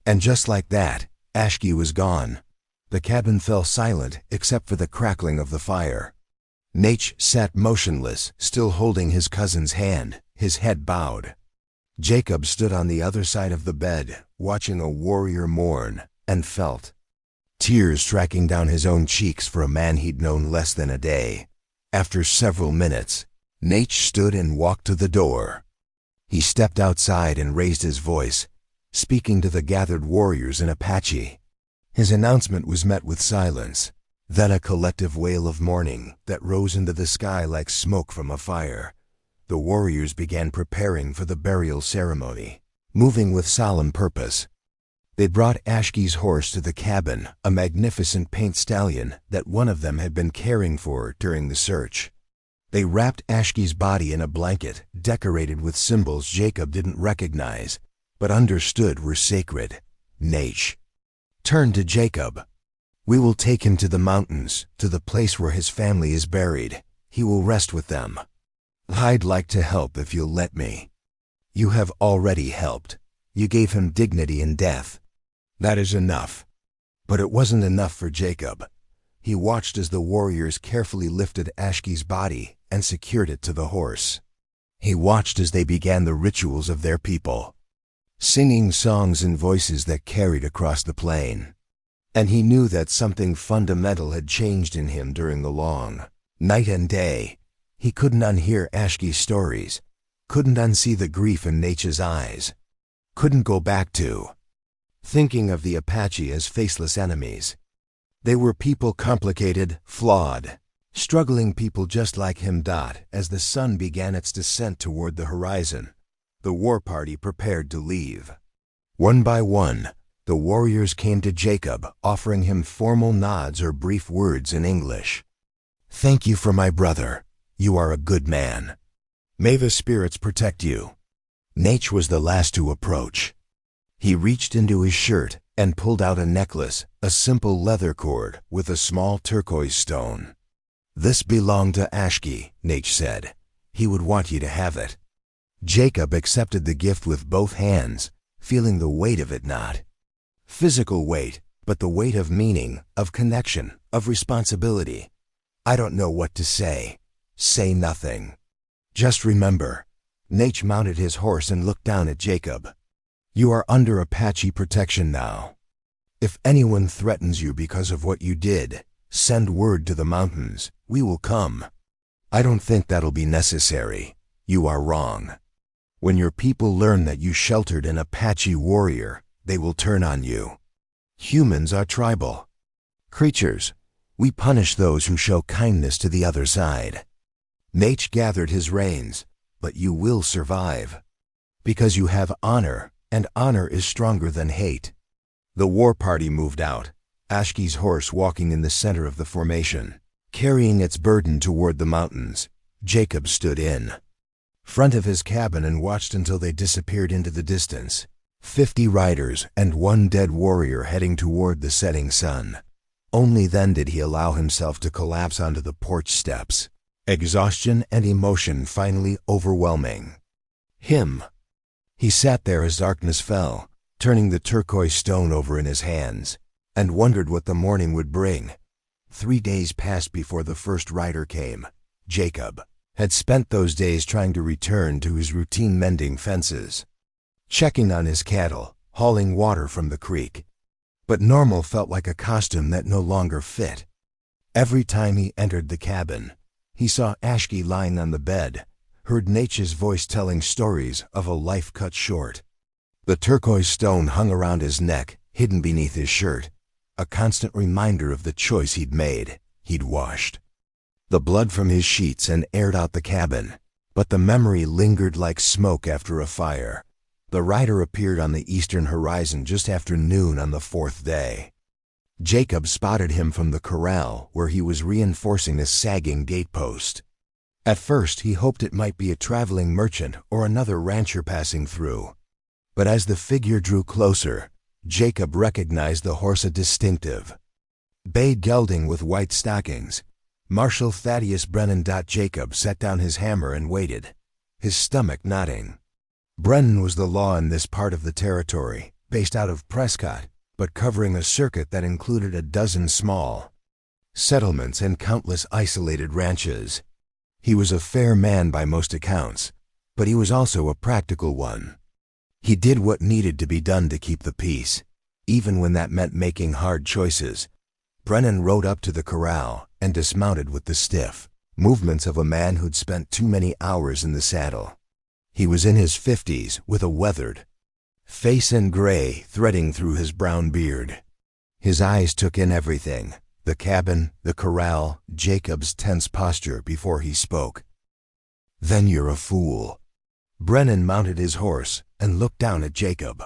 [SPEAKER 1] And just like that, Ashki was gone. The cabin fell silent except for the crackling of the fire. Nate sat motionless, still holding his cousin's hand, his head bowed. Jacob stood on the other side of the bed, watching a warrior mourn, and felt tears tracking down his own cheeks for a man he'd known less than a day. After several minutes, Nate stood and walked to the door. He stepped outside and raised his voice, speaking to the gathered warriors in Apache. His announcement was met with silence, then a collective wail of mourning that rose into the sky like smoke from a fire. The warriors began preparing for the burial ceremony, moving with solemn purpose. They brought Ashki's horse to the cabin, a magnificent paint stallion that one of them had been caring for during the search. They wrapped Ashki's body in a blanket decorated with symbols Jacob didn't recognize, but understood were sacred. Nate turned to Jacob. We will take him to the mountains, to the place where his family is buried. He will rest with them. I'd like to help if you'll let me. You have already helped. You gave him dignity in death. That is enough. But it wasn't enough for Jacob. He watched as the warriors carefully lifted Ashki's body and secured it to the horse. He watched as they began the rituals of their people, singing songs in voices that carried across the plain. And he knew that something fundamental had changed in him during the long night and day. He couldn't unhear Ashki's stories, couldn't unsee the grief in Nature's eyes, couldn't go back to thinking of the Apache as faceless enemies. They were people, complicated, flawed, struggling people just like him. As the sun began its descent toward the horizon, the war party prepared to leave. One by one, the warriors came to Jacob, offering him formal nods or brief words in English. Thank you for my brother. You are a good man. May the spirits protect you. Nate was the last to approach. He reached into his shirt and pulled out a necklace, a simple leather cord with a small turquoise stone. This belonged to Ashki, Nate said. He would want you to have it. Jacob accepted the gift with both hands, feeling the weight of it, not physical weight, but the weight of meaning, of connection, of responsibility. I don't know what to say. Say nothing. Just remember. Nate mounted his horse and looked down at Jacob. You are under Apache protection now. If anyone threatens you because of what you did, send word to the mountains. We will come. I don't think that'll be necessary. You are wrong. When your people learn that you sheltered an Apache warrior, they will turn on you. Humans are tribal creatures. We punish those who show kindness to the other side. Nate gathered his reins, but you will survive. Because you have honor, and honor is stronger than hate. The war party moved out, Ashki's horse walking in the center of the formation, carrying its burden toward the mountains. Jacob stood in front of his cabin and watched until they disappeared into the distance. 50 riders and one dead warrior heading toward the setting sun. Only then did he allow himself to collapse onto the porch steps, exhaustion and emotion finally overwhelming him. He sat there as darkness fell, turning the turquoise stone over in his hands, and wondered what the morning would bring. 3 days passed before the first rider came. Jacob had spent those days trying to return to his routine, mending fences, checking on his cattle, hauling water from the creek. But normal felt like a costume that no longer fit. Every time he entered the cabin, he saw Ashki lying on the bed, heard Nature's voice telling stories of a life cut short. The turquoise stone hung around his neck, hidden beneath his shirt, a constant reminder of the choice he'd made. He'd washed the blood from his sheets and aired out the cabin, but the memory lingered like smoke after a fire. The rider appeared on the eastern horizon just after noon on the fourth day. Jacob spotted him from the corral where he was reinforcing a sagging gatepost. At first he hoped it might be a traveling merchant or another rancher passing through. But as the figure drew closer, Jacob recognized the horse as distinctive. Bay gelding with white stockings, Marshal Thaddeus Brennan. Jacob set down his hammer and waited, his stomach knotting. Brennan was the law in this part of the territory, based out of Prescott, but covering a circuit that included a dozen small settlements and countless isolated ranches. He was a fair man by most accounts, but he was also a practical one. He did what needed to be done to keep the peace, even when that meant making hard choices. Brennan rode up to the corral and dismounted with the stiff movements of a man who'd spent too many hours in the saddle. He was in his 50s, with a weathered face and gray threading through his brown beard. His eyes took in everything: the cabin, the corral, Jacob's tense posture before he spoke. "Then you're a fool." Brennan mounted his horse and looked down at Jacob.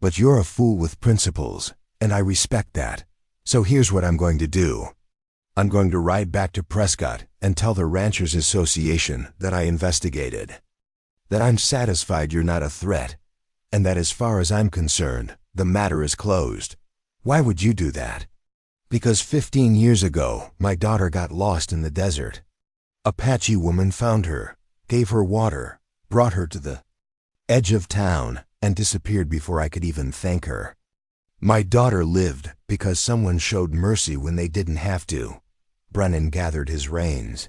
[SPEAKER 1] "But you're a fool with principles, and I respect that. So here's what I'm going to do. I'm going to ride back to Prescott and tell the Ranchers Association that I investigated, that I'm satisfied you're not a threat, and that as far as I'm concerned, the matter is closed." "Why would you do that?" "Because 15 years ago, my daughter got lost in the desert. Apache woman found her, gave her water, brought her to the edge of town, and disappeared before I could even thank her. My daughter lived because someone showed mercy when they didn't have to." Brennan gathered his reins.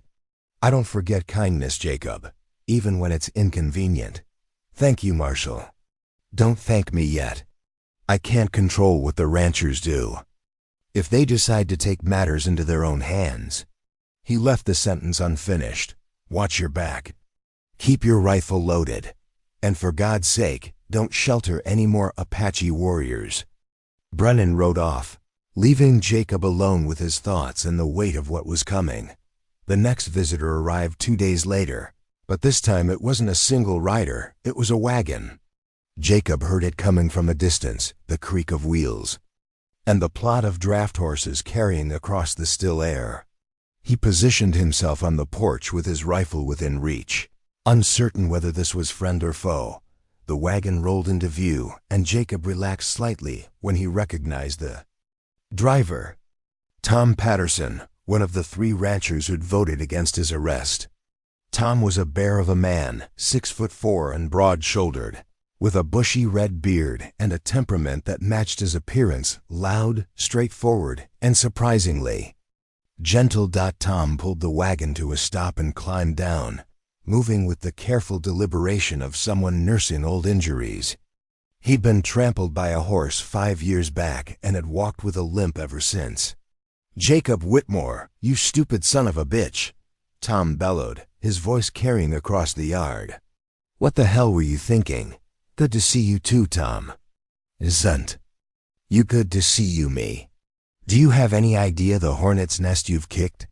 [SPEAKER 1] "I don't forget kindness, Jacob, even when it's inconvenient." "Thank you, Marshal." "Don't thank me yet. I can't control what the ranchers do. If they decide to take matters into their own hands." He left the sentence unfinished. "Watch your back. Keep your rifle loaded. And for God's sake, don't shelter any more Apache warriors." Brennan rode off, leaving Jacob alone with his thoughts and the weight of what was coming. The next visitor arrived 2 days later, but this time it wasn't a single rider, it was a wagon. Jacob heard it coming from a distance, the creak of wheels, and the plod of draft horses carrying across the still air. He positioned himself on the porch with his rifle within reach, uncertain whether this was friend or foe. The wagon rolled into view, and Jacob relaxed slightly when he recognized the driver, Tom Patterson, one of the 3 ranchers who'd voted against his arrest. Tom was a bear of a man, 6'4" and broad-shouldered, with a bushy red beard and a temperament that matched his appearance: loud, straightforward, and surprisingly gentle. Tom pulled the wagon to a stop and climbed down, moving with the careful deliberation of someone nursing old injuries. He'd been trampled by a horse 5 years back and had walked with a limp ever since. "Jacob Whitmore, you stupid son of a bitch!" Tom bellowed, his voice carrying across the yard. "What the hell were you thinking? Good to see you too, Tom." "Isn't you good to see you, me? Do you have any idea the hornet's nest you've kicked?"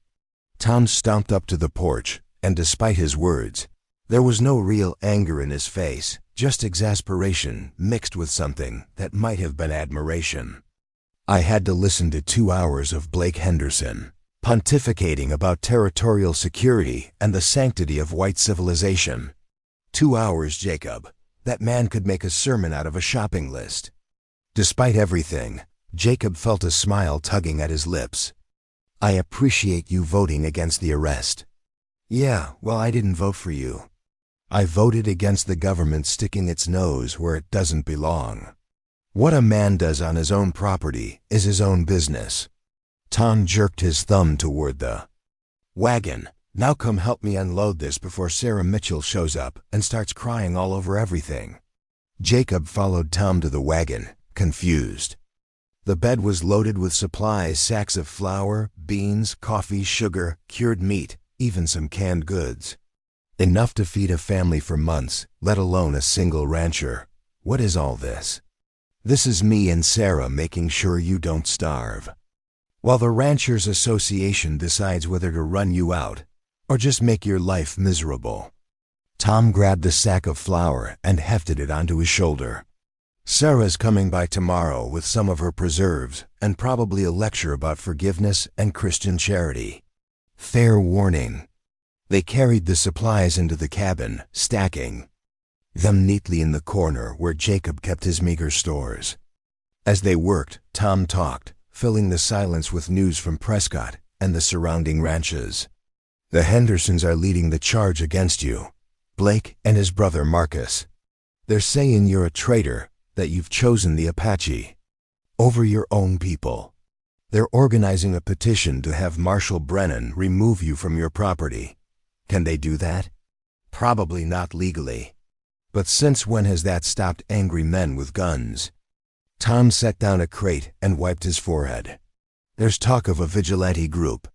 [SPEAKER 1] Tom stomped up to the porch, and despite his words, there was no real anger in his face, just exasperation mixed with something that might have been admiration. "I had to listen to 2 hours of Blake Henderson pontificating about territorial security and the sanctity of white civilization. 2 hours, Jacob. That man could make a sermon out of a shopping list." Despite everything, Jacob felt a smile tugging at his lips. "I appreciate you voting against the arrest." "Yeah, well, I didn't vote for you. I voted against the government sticking its nose where it doesn't belong. What a man does on his own property is his own business." Tom jerked his thumb toward the wagon. "Now come help me unload this before Sarah Mitchell shows up and starts crying all over everything." Jacob followed Tom to the wagon, confused. The bed was loaded with supplies, sacks of flour, beans, coffee, sugar, cured meat, even some canned goods. Enough to feed a family for months, let alone a single rancher. What is all this? This is me and Sarah making sure you don't starve. While the Ranchers Association decides whether to run you out or just make your life miserable. Tom grabbed the sack of flour and hefted it onto his shoulder. Sarah's coming by tomorrow with some of her preserves and probably a lecture about forgiveness and Christian charity. Fair warning. They carried the supplies into the cabin, stacking them neatly in the corner where Jacob kept his meager stores. As they worked, Tom talked, filling the silence with news from Prescott and the surrounding ranches. The Hendersons are leading the charge against you, Blake and his brother Marcus. They're saying you're a traitor, that you've chosen the Apache over your own people. They're organizing a petition to have Marshal Brennan remove you from your property. Can they do that? Probably not legally. But since when has that stopped angry men with guns? Tom set down a crate and wiped his forehead. There's talk of a vigilante group.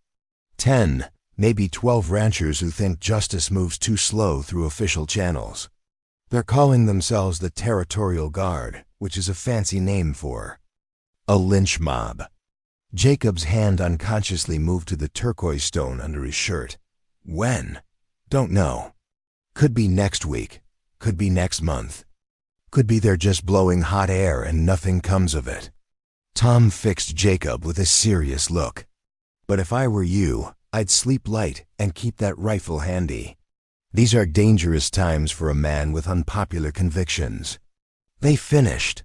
[SPEAKER 1] 10, maybe 12 ranchers who think justice moves too slow through official channels. They're calling themselves the Territorial Guard, which is a fancy name for a lynch mob. Jacob's hand unconsciously moved to the turquoise stone under his shirt. When? Don't know. Could be next week. Could be next month. Could be they're just blowing hot air and nothing comes of it. Tom fixed Jacob with a serious look. But if I were you, I'd sleep light and keep that rifle handy. These are dangerous times for a man with unpopular convictions. They finished,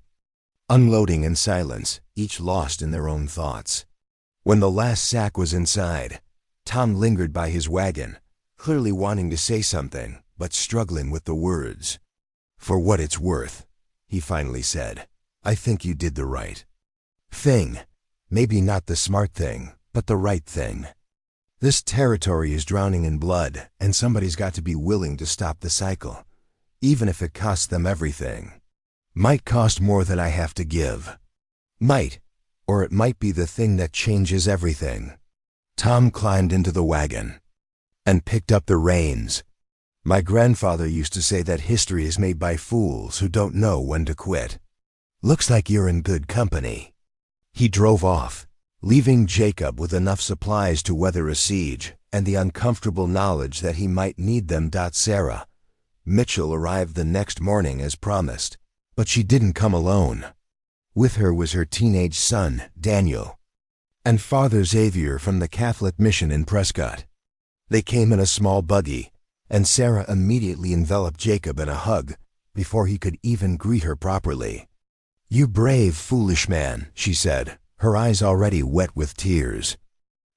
[SPEAKER 1] unloading in silence, each lost in their own thoughts. When the last sack was inside, Tom lingered by his wagon, clearly wanting to say something, but struggling with the words. For what it's worth, he finally said, I think you did the right thing. Maybe not the smart thing, but the right thing. This territory is drowning in blood, and somebody's got to be willing to stop the cycle, even if it costs them everything. Might cost more than I have to give. Might, or it might be the thing that changes everything. Tom climbed into the wagon and picked up the reins. My grandfather used to say that history is made by fools who don't know when to quit. Looks like you're in good company. He drove off, leaving Jacob with enough supplies to weather a siege and the uncomfortable knowledge that he might need them. Sarah Mitchell arrived the next morning as promised, but she didn't come alone. With her was her teenage son, Daniel, and Father Xavier from the Catholic mission in Prescott. They came in a small buggy, and Sarah immediately enveloped Jacob in a hug before he could even greet her properly. You brave, foolish man, she said, her eyes already wet with tears.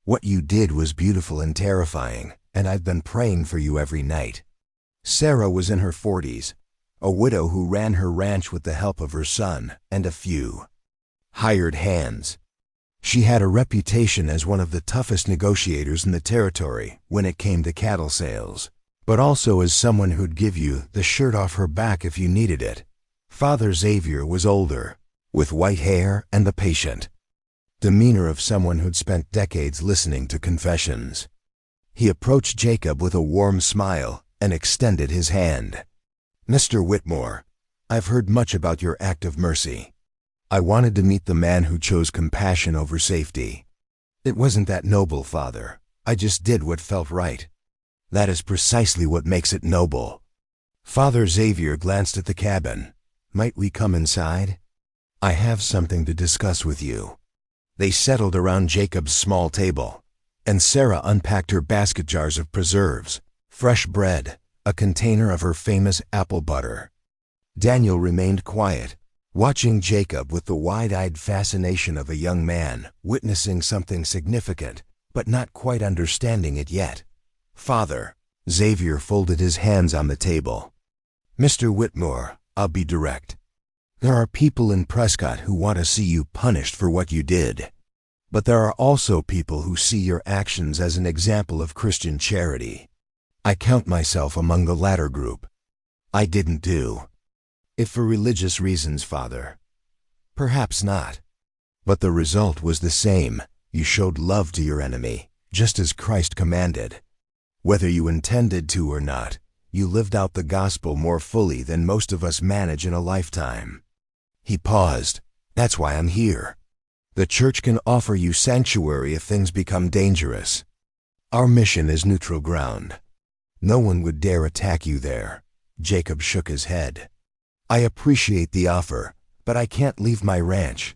[SPEAKER 1] What you did was beautiful and terrifying, and I've been praying for you every night. Sarah was in her 40s, a widow who ran her ranch with the help of her son and a few hired hands. She had a reputation as one of the toughest negotiators in the territory when it came to cattle sales, but also as someone who'd give you the shirt off her back if you needed it. Father Xavier was older, with white hair and the patient demeanor of someone who'd spent decades listening to confessions. He approached Jacob with a warm smile and extended his hand. Mr. Whitmore, I've heard much about your act of mercy. I wanted to meet the man who chose compassion over safety. It wasn't that noble, Father. I just did what felt right. That is precisely what makes it noble. Father Xavier glanced at the cabin. Might we come inside? I have something to discuss with you. They settled around Jacob's small table, and Sarah unpacked her basket jars of preserves, fresh bread, a container of her famous apple butter. Daniel remained quiet, watching Jacob with the wide-eyed fascination of a young man witnessing something significant, but not quite understanding it yet. Father, Xavier folded his hands on the table. Mr. Whitmore, I'll be direct. There are people in Prescott who want to see you punished for what you did. But there are also people who see your actions as an example of Christian charity. I count myself among the latter group. I didn't do it for religious reasons, Father. Perhaps not. But the result was the same. You showed love to your enemy, just as Christ commanded. Whether you intended to or not, you lived out the gospel more fully than most of us manage in a lifetime. He paused. That's why I'm here. The church can offer you sanctuary if things become dangerous. Our mission is neutral ground. No one would dare attack you there. Jacob shook his head. I appreciate the offer, but I can't leave my ranch.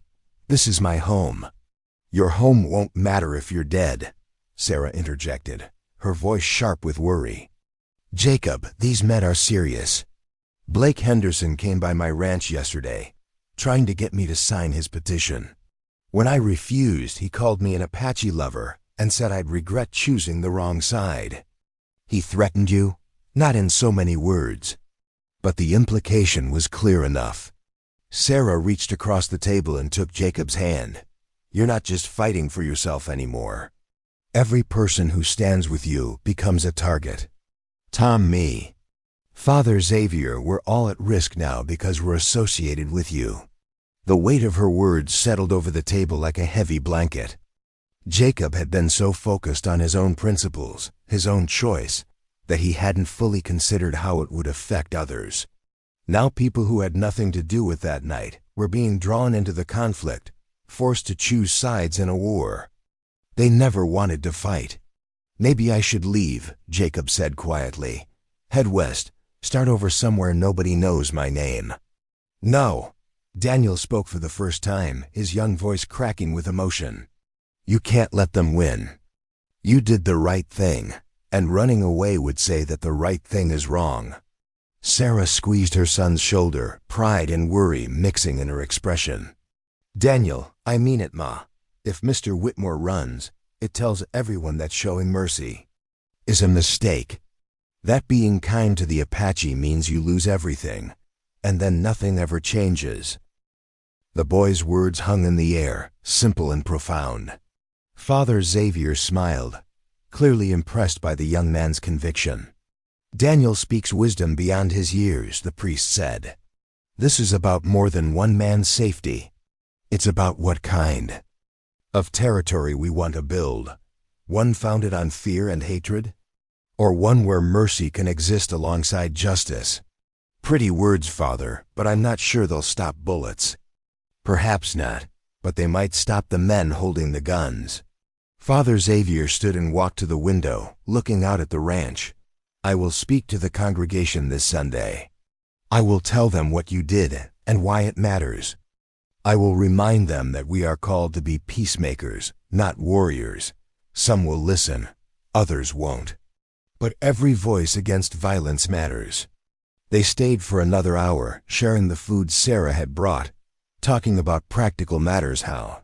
[SPEAKER 1] This is my home. Your home won't matter if you're dead, Sarah interjected, her voice sharp with worry. Jacob, these men are serious. Blake Henderson came by my ranch yesterday, trying to get me to sign his petition. When I refused, he called me an Apache lover and said I'd regret choosing the wrong side. He threatened you? Not in so many words. But the implication was clear enough. Sarah reached across the table and took Jacob's hand. You're not just fighting for yourself anymore. Every person who stands with you becomes a target. Tom, me, Father Xavier, we're all at risk now because we're associated with you. The weight of her words settled over the table like a heavy blanket. Jacob had been so focused on his own principles, his own choice, that he hadn't fully considered how it would affect others. Now people who had nothing to do with that night were being drawn into the conflict, forced to choose sides in a war. They never wanted to fight. Maybe I should leave, Jacob said quietly. Head west, start over somewhere nobody knows my name. No. Daniel spoke for the first time, his young voice cracking with emotion. You can't let them win. You did the right thing, and running away would say that the right thing is wrong. Sarah squeezed her son's shoulder, pride and worry mixing in her expression. Daniel, I mean it, Ma. If Mr. Whitmore runs, it tells everyone that showing mercy is a mistake. That being kind to the Apache means you lose everything, and then nothing ever changes. The boy's words hung in the air, simple and profound. Father Xavier smiled, clearly impressed by the young man's conviction. Daniel speaks wisdom beyond his years, the priest said. This is about more than one man's safety. It's about what kind of territory we want to build. One founded on fear and hatred, or one where mercy can exist alongside justice. Pretty words, Father, but I'm not sure they'll stop bullets. Perhaps not, but they might stop the men holding the guns. Father Xavier stood and walked to the window, looking out at the ranch. I will speak to the congregation this Sunday. I will tell them what you did and why it matters. I will remind them that we are called to be peacemakers, not warriors. Some will listen, others won't. But every voice against violence matters. They stayed for another hour, sharing the food Sarah had brought, talking about practical matters how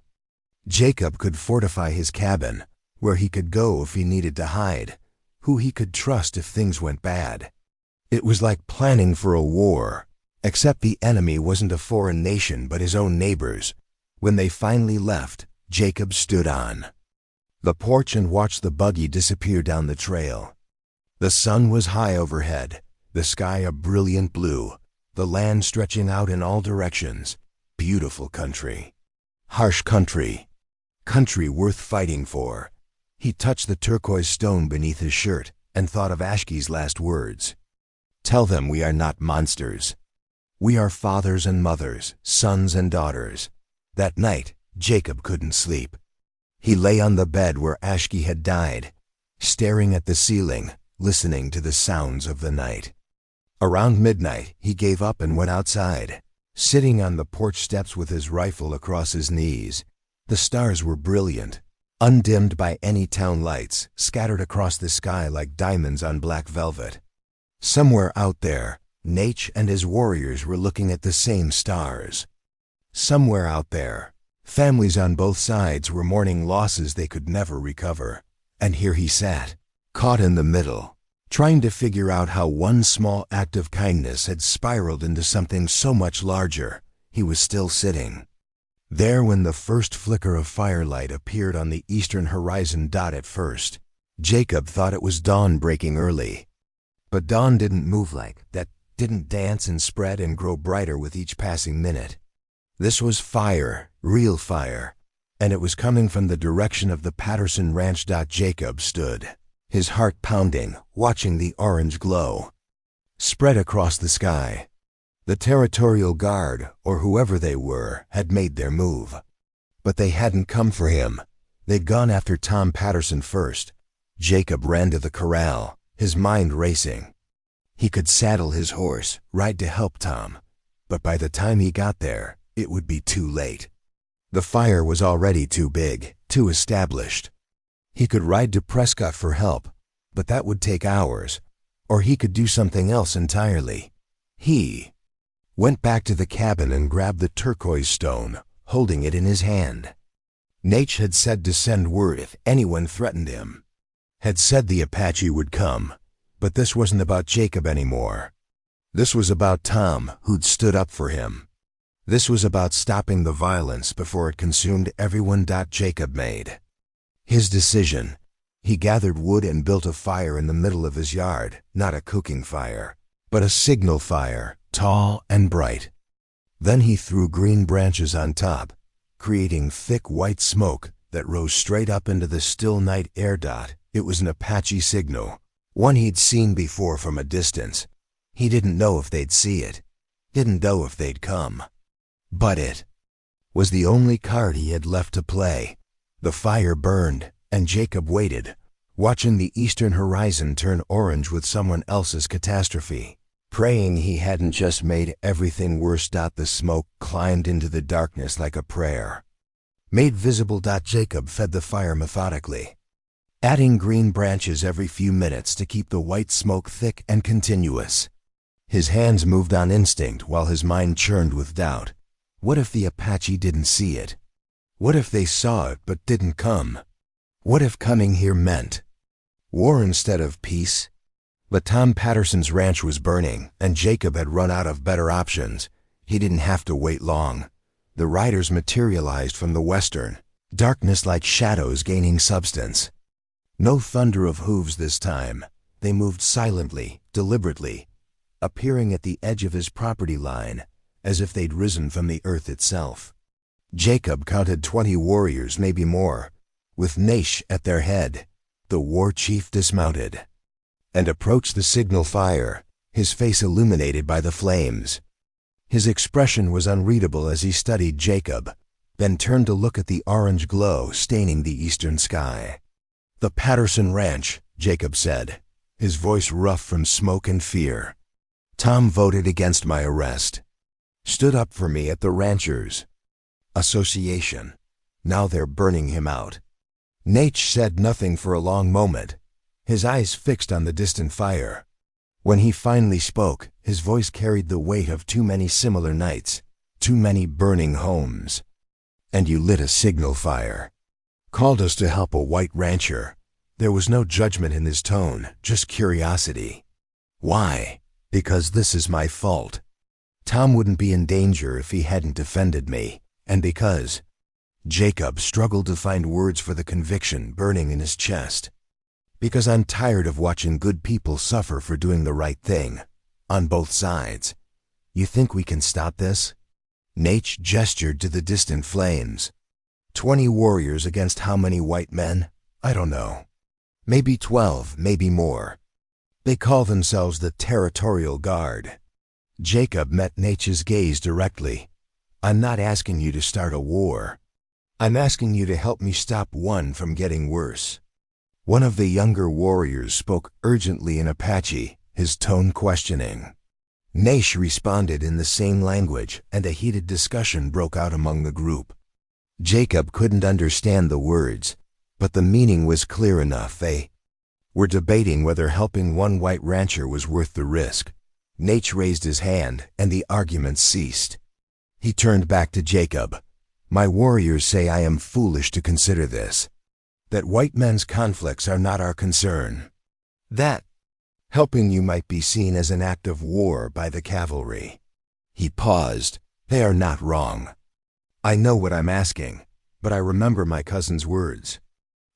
[SPEAKER 1] Jacob could fortify his cabin, where he could go if he needed to hide, who he could trust if things went bad. It was like planning for a war, except the enemy wasn't a foreign nation but his own neighbors. When they finally left, Jacob stood on the porch and watched the buggy disappear down the trail. The sun was high overhead, the sky a brilliant blue, the land stretching out in all directions. Beautiful country. Harsh country. Country worth fighting for. He touched the turquoise stone beneath his shirt and thought of Ashki's last words. Tell them we are not monsters. We are fathers and mothers, sons and daughters. That night, Jacob couldn't sleep. He lay on the bed where Ashki had died, staring at the ceiling, listening to the sounds of the night. Around midnight, he gave up and went outside. Sitting on the porch steps with his rifle across his knees, the stars were brilliant, undimmed by any town lights, scattered across the sky like diamonds on black velvet. Somewhere out there, Nate and his warriors were looking at the same stars. Somewhere out there, families on both sides were mourning losses they could never recover. And here he sat, caught in the middle, trying to figure out how one small act of kindness had spiraled into something so much larger. He was still sitting there when the first flicker of firelight appeared on the eastern horizon. At first, Jacob thought it was dawn breaking early. But dawn didn't move like that, didn't dance and spread and grow brighter with each passing minute. This was fire, real fire, and it was coming from the direction of the Patterson Ranch. Jacob stood, his heart pounding, watching the orange glow spread across the sky. The Territorial Guard, or whoever they were, had made their move. But they hadn't come for him. They'd gone after Tom Patterson first. Jacob ran to the corral, his mind racing. He could saddle his horse, ride to help Tom, but by the time he got there, it would be too late. The fire was already too big, too established. He could ride to Prescott for help, but that would take hours, or he could do something else entirely. He went back to the cabin and grabbed the turquoise stone, holding it in his hand. Nate had said to send word if anyone threatened him. Had said the Apache would come, but this wasn't about Jacob anymore. This was about Tom, who'd stood up for him. This was about stopping the violence before it consumed everyone. Jacob made his decision. He gathered wood and built a fire in the middle of his yard, not a cooking fire, but a signal fire, tall and bright. Then he threw green branches on top, creating thick white smoke that rose straight up into the still night air. It was an Apache signal, one he'd seen before from a distance. He didn't know if they'd see it, didn't know if they'd come. But it was the only card he had left to play. The fire burned, and Jacob waited, watching the eastern horizon turn orange with someone else's catastrophe, praying he hadn't just made everything worse. The smoke climbed into the darkness like a prayer, made visible. Jacob fed the fire methodically, adding green branches every few minutes to keep the white smoke thick and continuous. His hands moved on instinct while his mind churned with doubt. What if the Apache didn't see it? What if they saw it but didn't come? What if coming here meant war instead of peace? But Tom Patterson's ranch was burning, and Jacob had run out of better options. He didn't have to wait long. The riders materialized from the western, darkness like shadows gaining substance. No thunder of hooves this time. They moved silently, deliberately, appearing at the edge of his property line, as if they'd risen from the earth itself. Jacob counted 20 warriors, maybe more, with Naish at their head. The war chief dismounted and approached the signal fire, his face illuminated by the flames. His expression was unreadable as he studied Jacob, then turned to look at the orange glow staining the eastern sky. "The Patterson Ranch," Jacob said, his voice rough from smoke and fear. "Tom voted against my arrest. Stood up for me at the Ranchers Association. Now they're burning him out." Nate said nothing for a long moment, his eyes fixed on the distant fire. When he finally spoke, his voice carried the weight of too many similar nights, too many burning homes. "And you lit a signal fire. Called us to help a white rancher." There was no judgment in his tone, just curiosity. "Why?" "Because this is my fault. Tom wouldn't be in danger if he hadn't defended me, and because—" Jacob struggled to find words for the conviction burning in his chest. "Because I'm tired of watching good people suffer for doing the right thing, on both sides. You think we can stop this?" Nate gestured to the distant flames. 20 warriors against how many white men? I don't know. Maybe 12, maybe more. They call themselves the Territorial Guard. Jacob met Nate's gaze directly. "I'm not asking you to start a war. I'm asking you to help me stop one from getting worse." One of the younger warriors spoke urgently in Apache, his tone questioning. Naish responded in the same language, and a heated discussion broke out among the group. Jacob couldn't understand the words, but the meaning was clear enough. They were debating whether helping one white rancher was worth the risk. Naish raised his hand, and the argument ceased. He turned back to Jacob. "My warriors say I am foolish to consider this. That white men's conflicts are not our concern. That helping you might be seen as an act of war by the cavalry." He paused. "They are not wrong. I know what I'm asking, but I remember my cousin's words.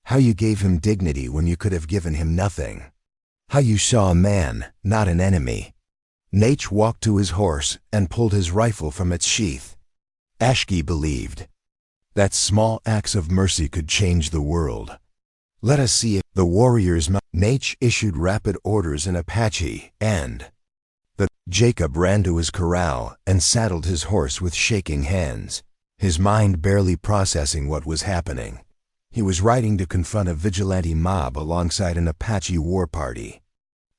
[SPEAKER 1] How you gave him dignity when you could have given him nothing. How you saw a man, not an enemy." Nate walked to his horse and pulled his rifle from its sheath. Ashki believed That small acts of mercy could change the world. Let us see if the warriors. Nate issued rapid orders in Apache, and Jacob ran to his corral and saddled his horse with shaking hands, his mind barely processing what was happening. He was riding to confront a vigilante mob alongside an Apache war party.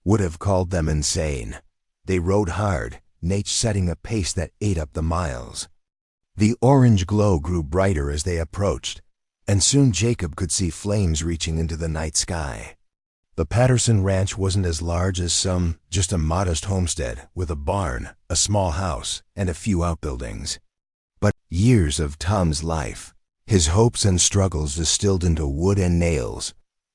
[SPEAKER 1] Would have called them insane. They rode hard, Nate setting a pace that ate up the miles. The orange glow grew brighter as they approached, and soon Jacob could see flames reaching into the night sky. The Patterson ranch wasn't as large as some, just a modest homestead with a barn, a small house, and a few outbuildings. But years of Tom's life, his hopes and struggles distilled into wood and nails,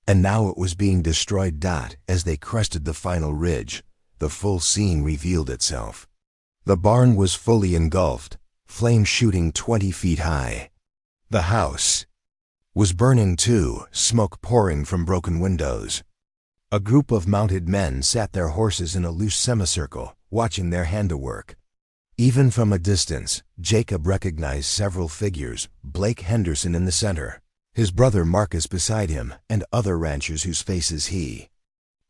[SPEAKER 1] and now it was being destroyed. As they crested the final ridge, the full scene revealed itself. The barn was fully engulfed, flames shooting 20 feet high. The house was burning too, smoke pouring from broken windows. A group of mounted men sat their horses in a loose semicircle, watching their handiwork. Even from a distance, Jacob recognized several figures, Blake Henderson in the center, his brother Marcus beside him, and other ranchers whose faces he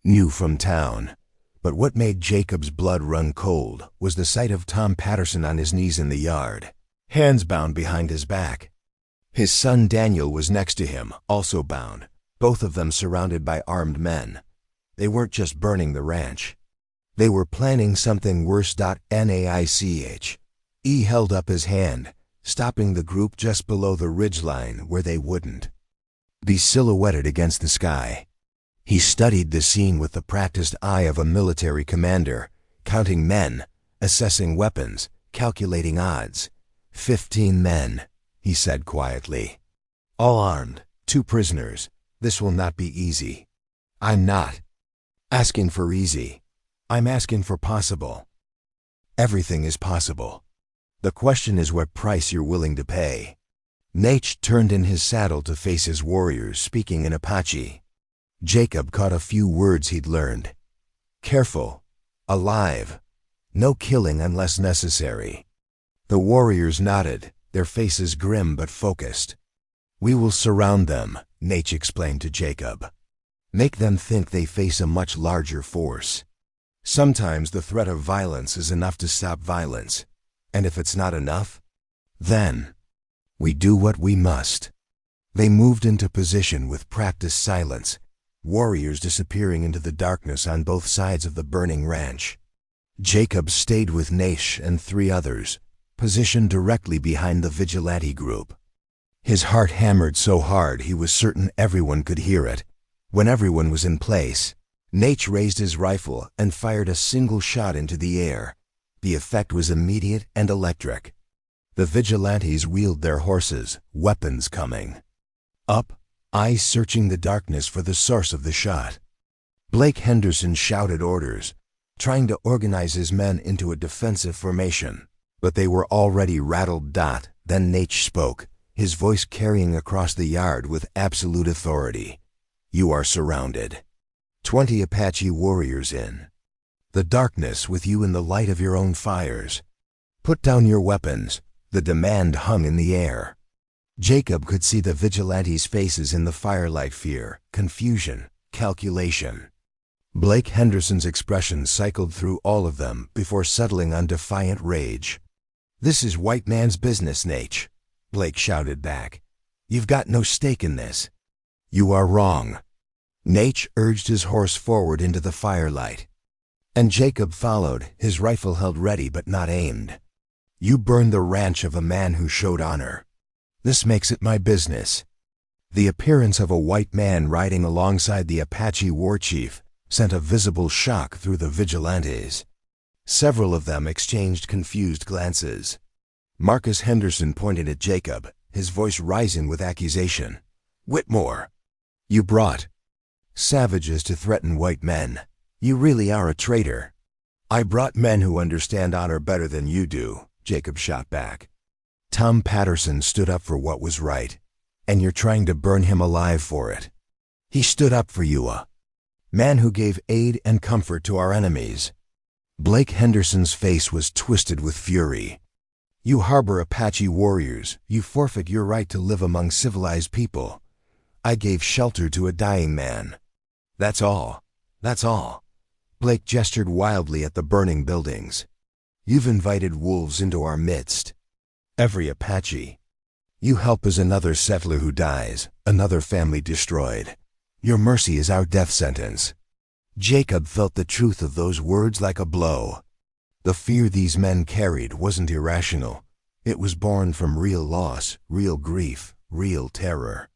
[SPEAKER 1] knew from town. But what made Jacob's blood run cold was the sight of Tom Patterson on his knees in the yard, hands bound behind his back. His son Daniel was next to him, also bound, both of them surrounded by armed men. They weren't just burning the ranch. They were planning something worse. Naiche. E held up his hand, stopping the group just below the ridgeline where they wouldn't be silhouetted against the sky. He studied the scene with the practiced eye of a military commander, counting men, assessing weapons, calculating odds. 15 men, he said quietly. All armed, 2 prisoners. This will not be easy. I'm not asking for easy. I'm asking for possible. Everything is possible. The question is what price you're willing to pay. Nate turned in his saddle to face his warriors, speaking in Apache. Jacob caught a few words he'd learned. Careful. Alive. No killing unless necessary. The warriors nodded, their faces grim but focused. We will surround them, Nate explained to Jacob. Make them think they face a much larger force. Sometimes the threat of violence is enough to stop violence. And if it's not enough, then we do what we must. They moved into position with practiced silence, warriors disappearing into the darkness on both sides of the burning ranch. Jacob stayed with Naiche and 3 others, positioned directly behind the vigilante group. His heart hammered so hard he was certain everyone could hear it. When everyone was in place, Naiche raised his rifle and fired a single shot into the air. The effect was immediate and electric. The vigilantes wheeled their horses, weapons coming up, eyes searching the darkness for the source of the shot. Blake Henderson shouted orders, trying to organize his men into a defensive formation, but they were already rattled. Then Naiche spoke, his voice carrying across the yard with absolute authority. You are surrounded. 20 Apache warriors in the darkness with you in the light of your own fires. Put down your weapons. The demand hung in the air. Jacob could see the vigilantes' faces in the firelight: fear, confusion, calculation. Blake Henderson's expression cycled through all of them before settling on defiant rage. This is white man's business, Naiche, Blake shouted back. You've got no stake in this. You are wrong. Naiche urged his horse forward into the firelight, and Jacob followed, his rifle held ready but not aimed. You burned the ranch of a man who showed honor. This makes it my business. The appearance of a white man riding alongside the Apache war chief sent a visible shock through the vigilantes. Several of them exchanged confused glances. Marcus Henderson pointed at Jacob, his voice rising with accusation. Whitmore, you brought savages to threaten white men. You really are a traitor. I brought men who understand honor better than you do, Jacob shot back. Tom Patterson stood up for what was right, and you're trying to burn him alive for it. He stood up for you, a man who gave aid and comfort to our enemies. Blake Henderson's face was twisted with fury. You harbor Apache warriors. You forfeit your right to live among civilized people. I gave shelter to a dying man. That's all. That's all." Blake gestured wildly at the burning buildings. "You've invited wolves into our midst. Every Apache you help is another settler who dies, another family destroyed. Your mercy is our death sentence." Jacob felt the truth of those words like a blow. The fear these men carried wasn't irrational. It was born from real loss, real grief, real terror.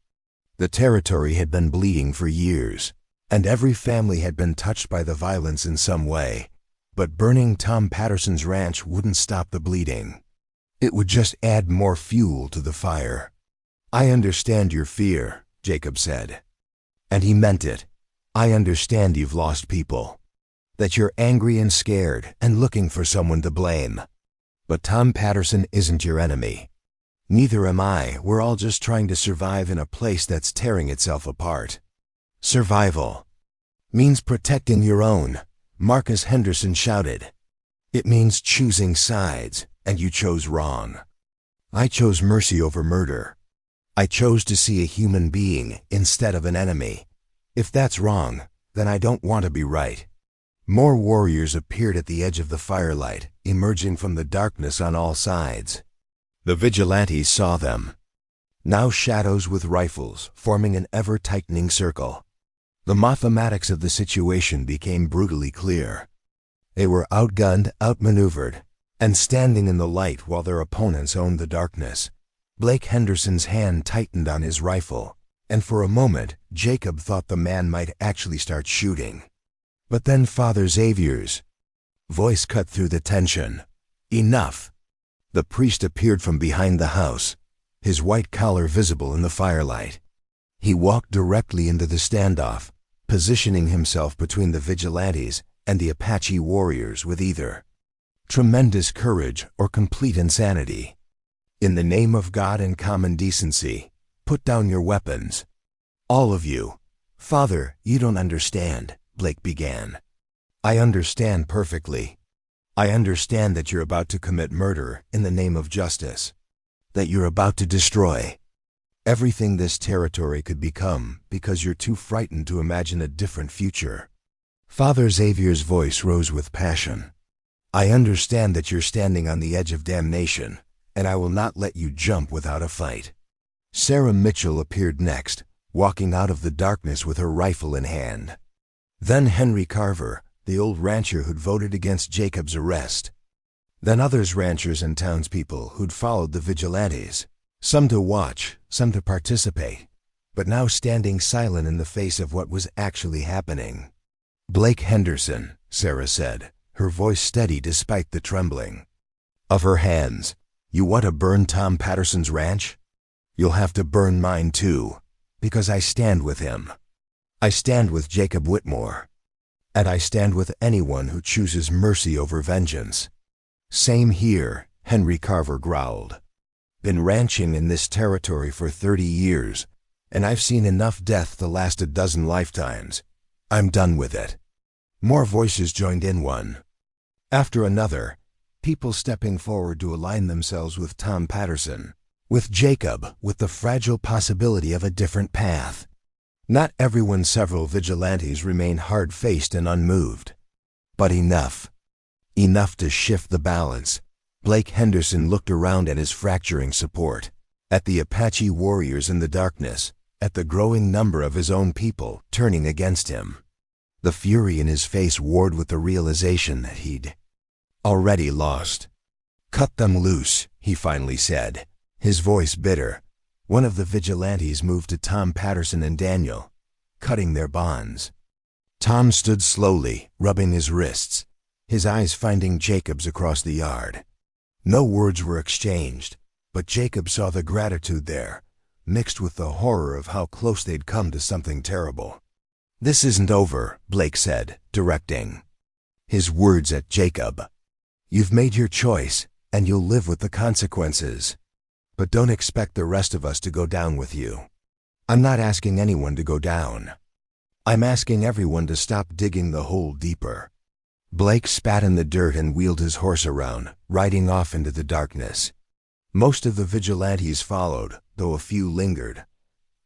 [SPEAKER 1] The territory had been bleeding for years, and every family had been touched by the violence in some way. But burning Tom Patterson's ranch wouldn't stop the bleeding. It would just add more fuel to the fire. "I understand your fear," Jacob said. And he meant it. "I understand you've lost people. That you're angry and scared and looking for someone to blame. But Tom Patterson isn't your enemy. Neither am I. We're all just trying to survive in a place that's tearing itself apart." "Survival means protecting your own," Marcus Henderson shouted. "It means choosing sides, and you chose wrong. I chose mercy over murder. I chose to see a human being instead of an enemy. If that's wrong, then I don't want to be right." More warriors appeared at the edge of the firelight, emerging from the darkness on all sides. The vigilantes saw them. Now shadows with rifles, forming an ever-tightening circle. The mathematics of the situation became brutally clear. They were outgunned, outmaneuvered, and standing in the light while their opponents owned the darkness. Blake Henderson's hand tightened on his rifle, and for a moment Jacob thought the man might actually start shooting. But then Father Xavier's voice cut through the tension. "Enough!" The priest appeared from behind the house, his white collar visible in the firelight. He walked directly into the standoff, positioning himself between the vigilantes and the Apache warriors with either tremendous courage or complete insanity. "In the name of God and common decency, put down your weapons. All of you." "Father, you don't understand," Blake began. "I understand perfectly. I understand that you're about to commit murder in the name of justice. That you're about to destroy everything this territory could become because you're too frightened to imagine a different future." Father Xavier's voice rose with passion. "I understand that you're standing on the edge of damnation, and I will not let you jump without a fight." Sarah Mitchell appeared next, walking out of the darkness with her rifle in hand. Then Henry Carver, the old rancher who'd voted against Jacob's arrest. Then others, ranchers and townspeople who'd followed the vigilantes, some to watch, some to participate, but now standing silent in the face of what was actually happening. "Blake Henderson," Sarah said, her voice steady despite the trembling of her hands, "you want to burn Tom Patterson's ranch? You'll have to burn mine too, because I stand with him. I stand with Jacob Whitmore. And I stand with anyone who chooses mercy over vengeance." "Same here," Henry Carver growled. "Been ranching in this territory for 30 years, and I've seen enough death to last a dozen lifetimes. I'm done with it." More voices joined in, one after another, people stepping forward to align themselves with Tom Patterson, with Jacob, with the fragile possibility of a different path. Not everyone. Several vigilantes remained hard-faced and unmoved. But enough. Enough to shift the balance. Blake Henderson looked around at his fracturing support, at the Apache warriors in the darkness, at the growing number of his own people turning against him. The fury in his face warred with the realization that he'd already lost. "Cut them loose," he finally said, his voice bitter. One of the vigilantes moved to Tom Patterson and Daniel, cutting their bonds. Tom stood slowly, rubbing his wrists, his eyes finding Jacob's across the yard. No words were exchanged, but Jacob saw the gratitude there, mixed with the horror of how close they'd come to something terrible. "This isn't over," Blake said, directing his words at Jacob. "You've made your choice, and you'll live with the consequences. But don't expect the rest of us to go down with you. I'm not asking anyone to go down. I'm asking everyone to stop digging the hole deeper." Blake spat in the dirt and wheeled his horse around, riding off into the darkness. Most of the vigilantes followed, though a few lingered,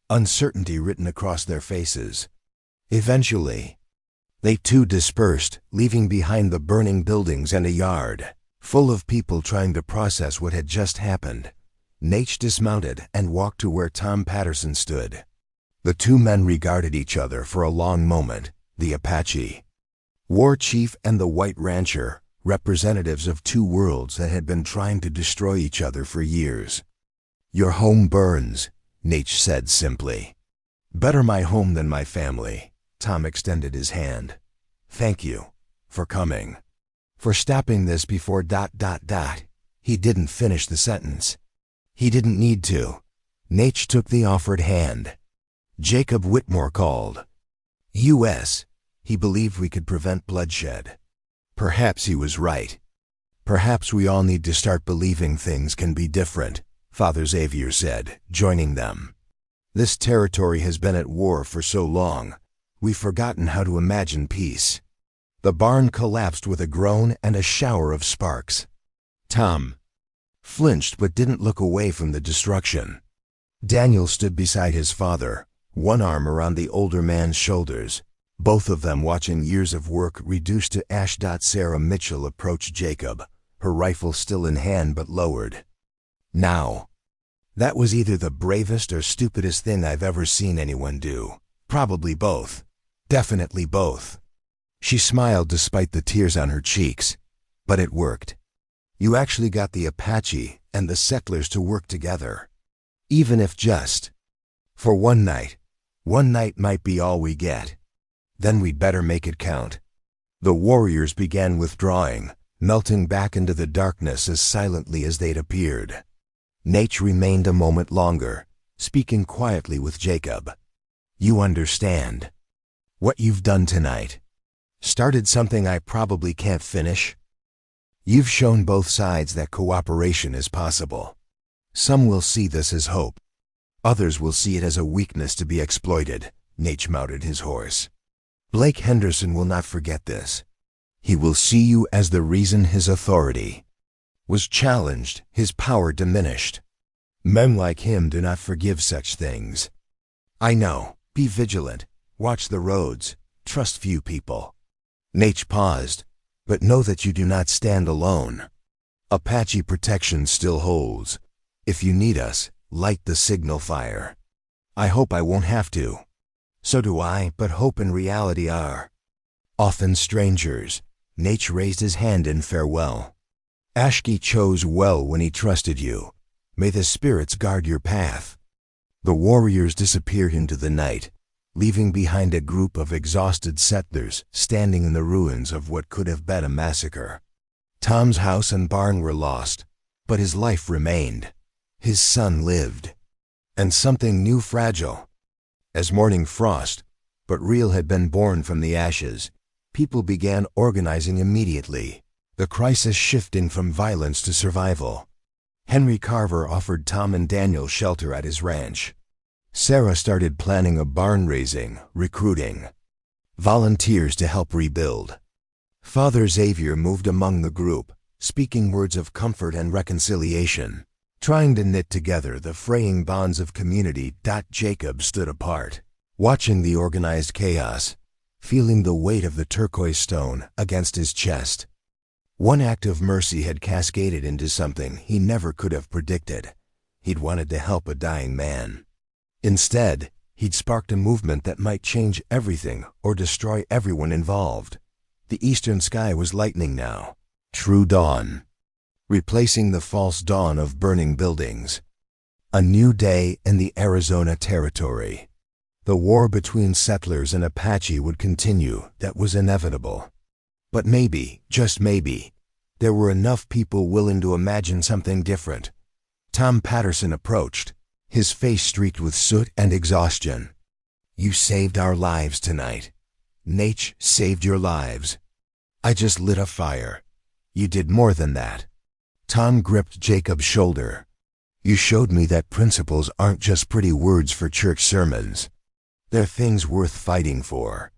[SPEAKER 1] uncertainty written across their faces. Eventually, they too dispersed, leaving behind the burning buildings and a yard full of people trying to process what had just happened. Nate dismounted and walked to where Tom Patterson stood. The two men regarded each other for a long moment. The Apache war chief and the white rancher, representatives of two worlds that had been trying to destroy each other for years. "Your home burns," Nate said simply. "Better my home than my family." Tom extended his hand. "Thank you for coming. For stopping this before ... He didn't finish the sentence. He didn't need to. Nate took the offered hand. Jacob Whitmore called. U.S. He believed we could prevent bloodshed. Perhaps he was right. Perhaps we all need to start believing things can be different, Father Xavier said, joining them. This territory has been at war for so long, we've forgotten how to imagine peace. The barn collapsed with a groan and a shower of sparks. Tom flinched but didn't look away from the destruction. Daniel stood beside his father, one arm around the older man's shoulders, both of them watching years of work reduced to ash. Sarah Mitchell approached Jacob, her rifle still in hand but lowered. "Now, that was either the bravest or stupidest thing I've ever seen anyone do. Probably both. Definitely both." She smiled despite the tears on her cheeks. "But it worked. You actually got the Apache and the settlers to work together. Even if just for one night. One night might be all we get. Then we'd better make it count." The warriors began withdrawing, melting back into the darkness as silently as they'd appeared. Nate remained a moment longer, speaking quietly with Jacob. "You understand what you've done tonight? Started something I probably can't finish. You've shown both sides that cooperation is possible. Some will see this as hope. Others will see it as a weakness to be exploited." Nate mounted his horse. "Blake Henderson will not forget this. He will see you as the reason his authority was challenged, his power diminished. Men like him do not forgive such things. I know. Be vigilant. Watch the roads. Trust few people." Nate paused. "But know that you do not stand alone. Apache protection still holds. If you need us, light the signal fire. I hope I won't have to." "So do I, but hope and reality are often strangers." Nate raised his hand in farewell. "Ashki chose well when he trusted you. May the spirits guard your path." The warriors disappeared into the night, leaving behind a group of exhausted settlers standing in the ruins of what could have been a massacre. Tom's house and barn were lost, but his life remained. His son lived. And something new fragile as morning frost, but real had been born from the ashes. People began organizing immediately, the crisis shifting from violence to survival. Henry Carver offered Tom and Daniel shelter at his ranch. Sarah started planning a barn raising, recruiting volunteers to help rebuild. Father Xavier moved among the group, speaking words of comfort and reconciliation, trying to knit together the fraying bonds of community. Jacob stood apart, watching the organized chaos, feeling the weight of the turquoise stone against his chest. One act of mercy had cascaded into something he never could have predicted. He'd wanted to help a dying man. Instead, he'd sparked a movement that might change everything or destroy everyone involved. The eastern sky was lightening now. True dawn, replacing the false dawn of burning buildings. A new day in the Arizona territory. The war between settlers and Apache would continue. That was inevitable. But maybe, just maybe, there were enough people willing to imagine something different. Tom Patterson approached, his face streaked with soot and exhaustion. "You saved our lives tonight. Nate saved your lives. I just lit a fire. You did more than that." Tom gripped Jacob's shoulder. "You showed me that principles aren't just pretty words for church sermons. They're things worth fighting for.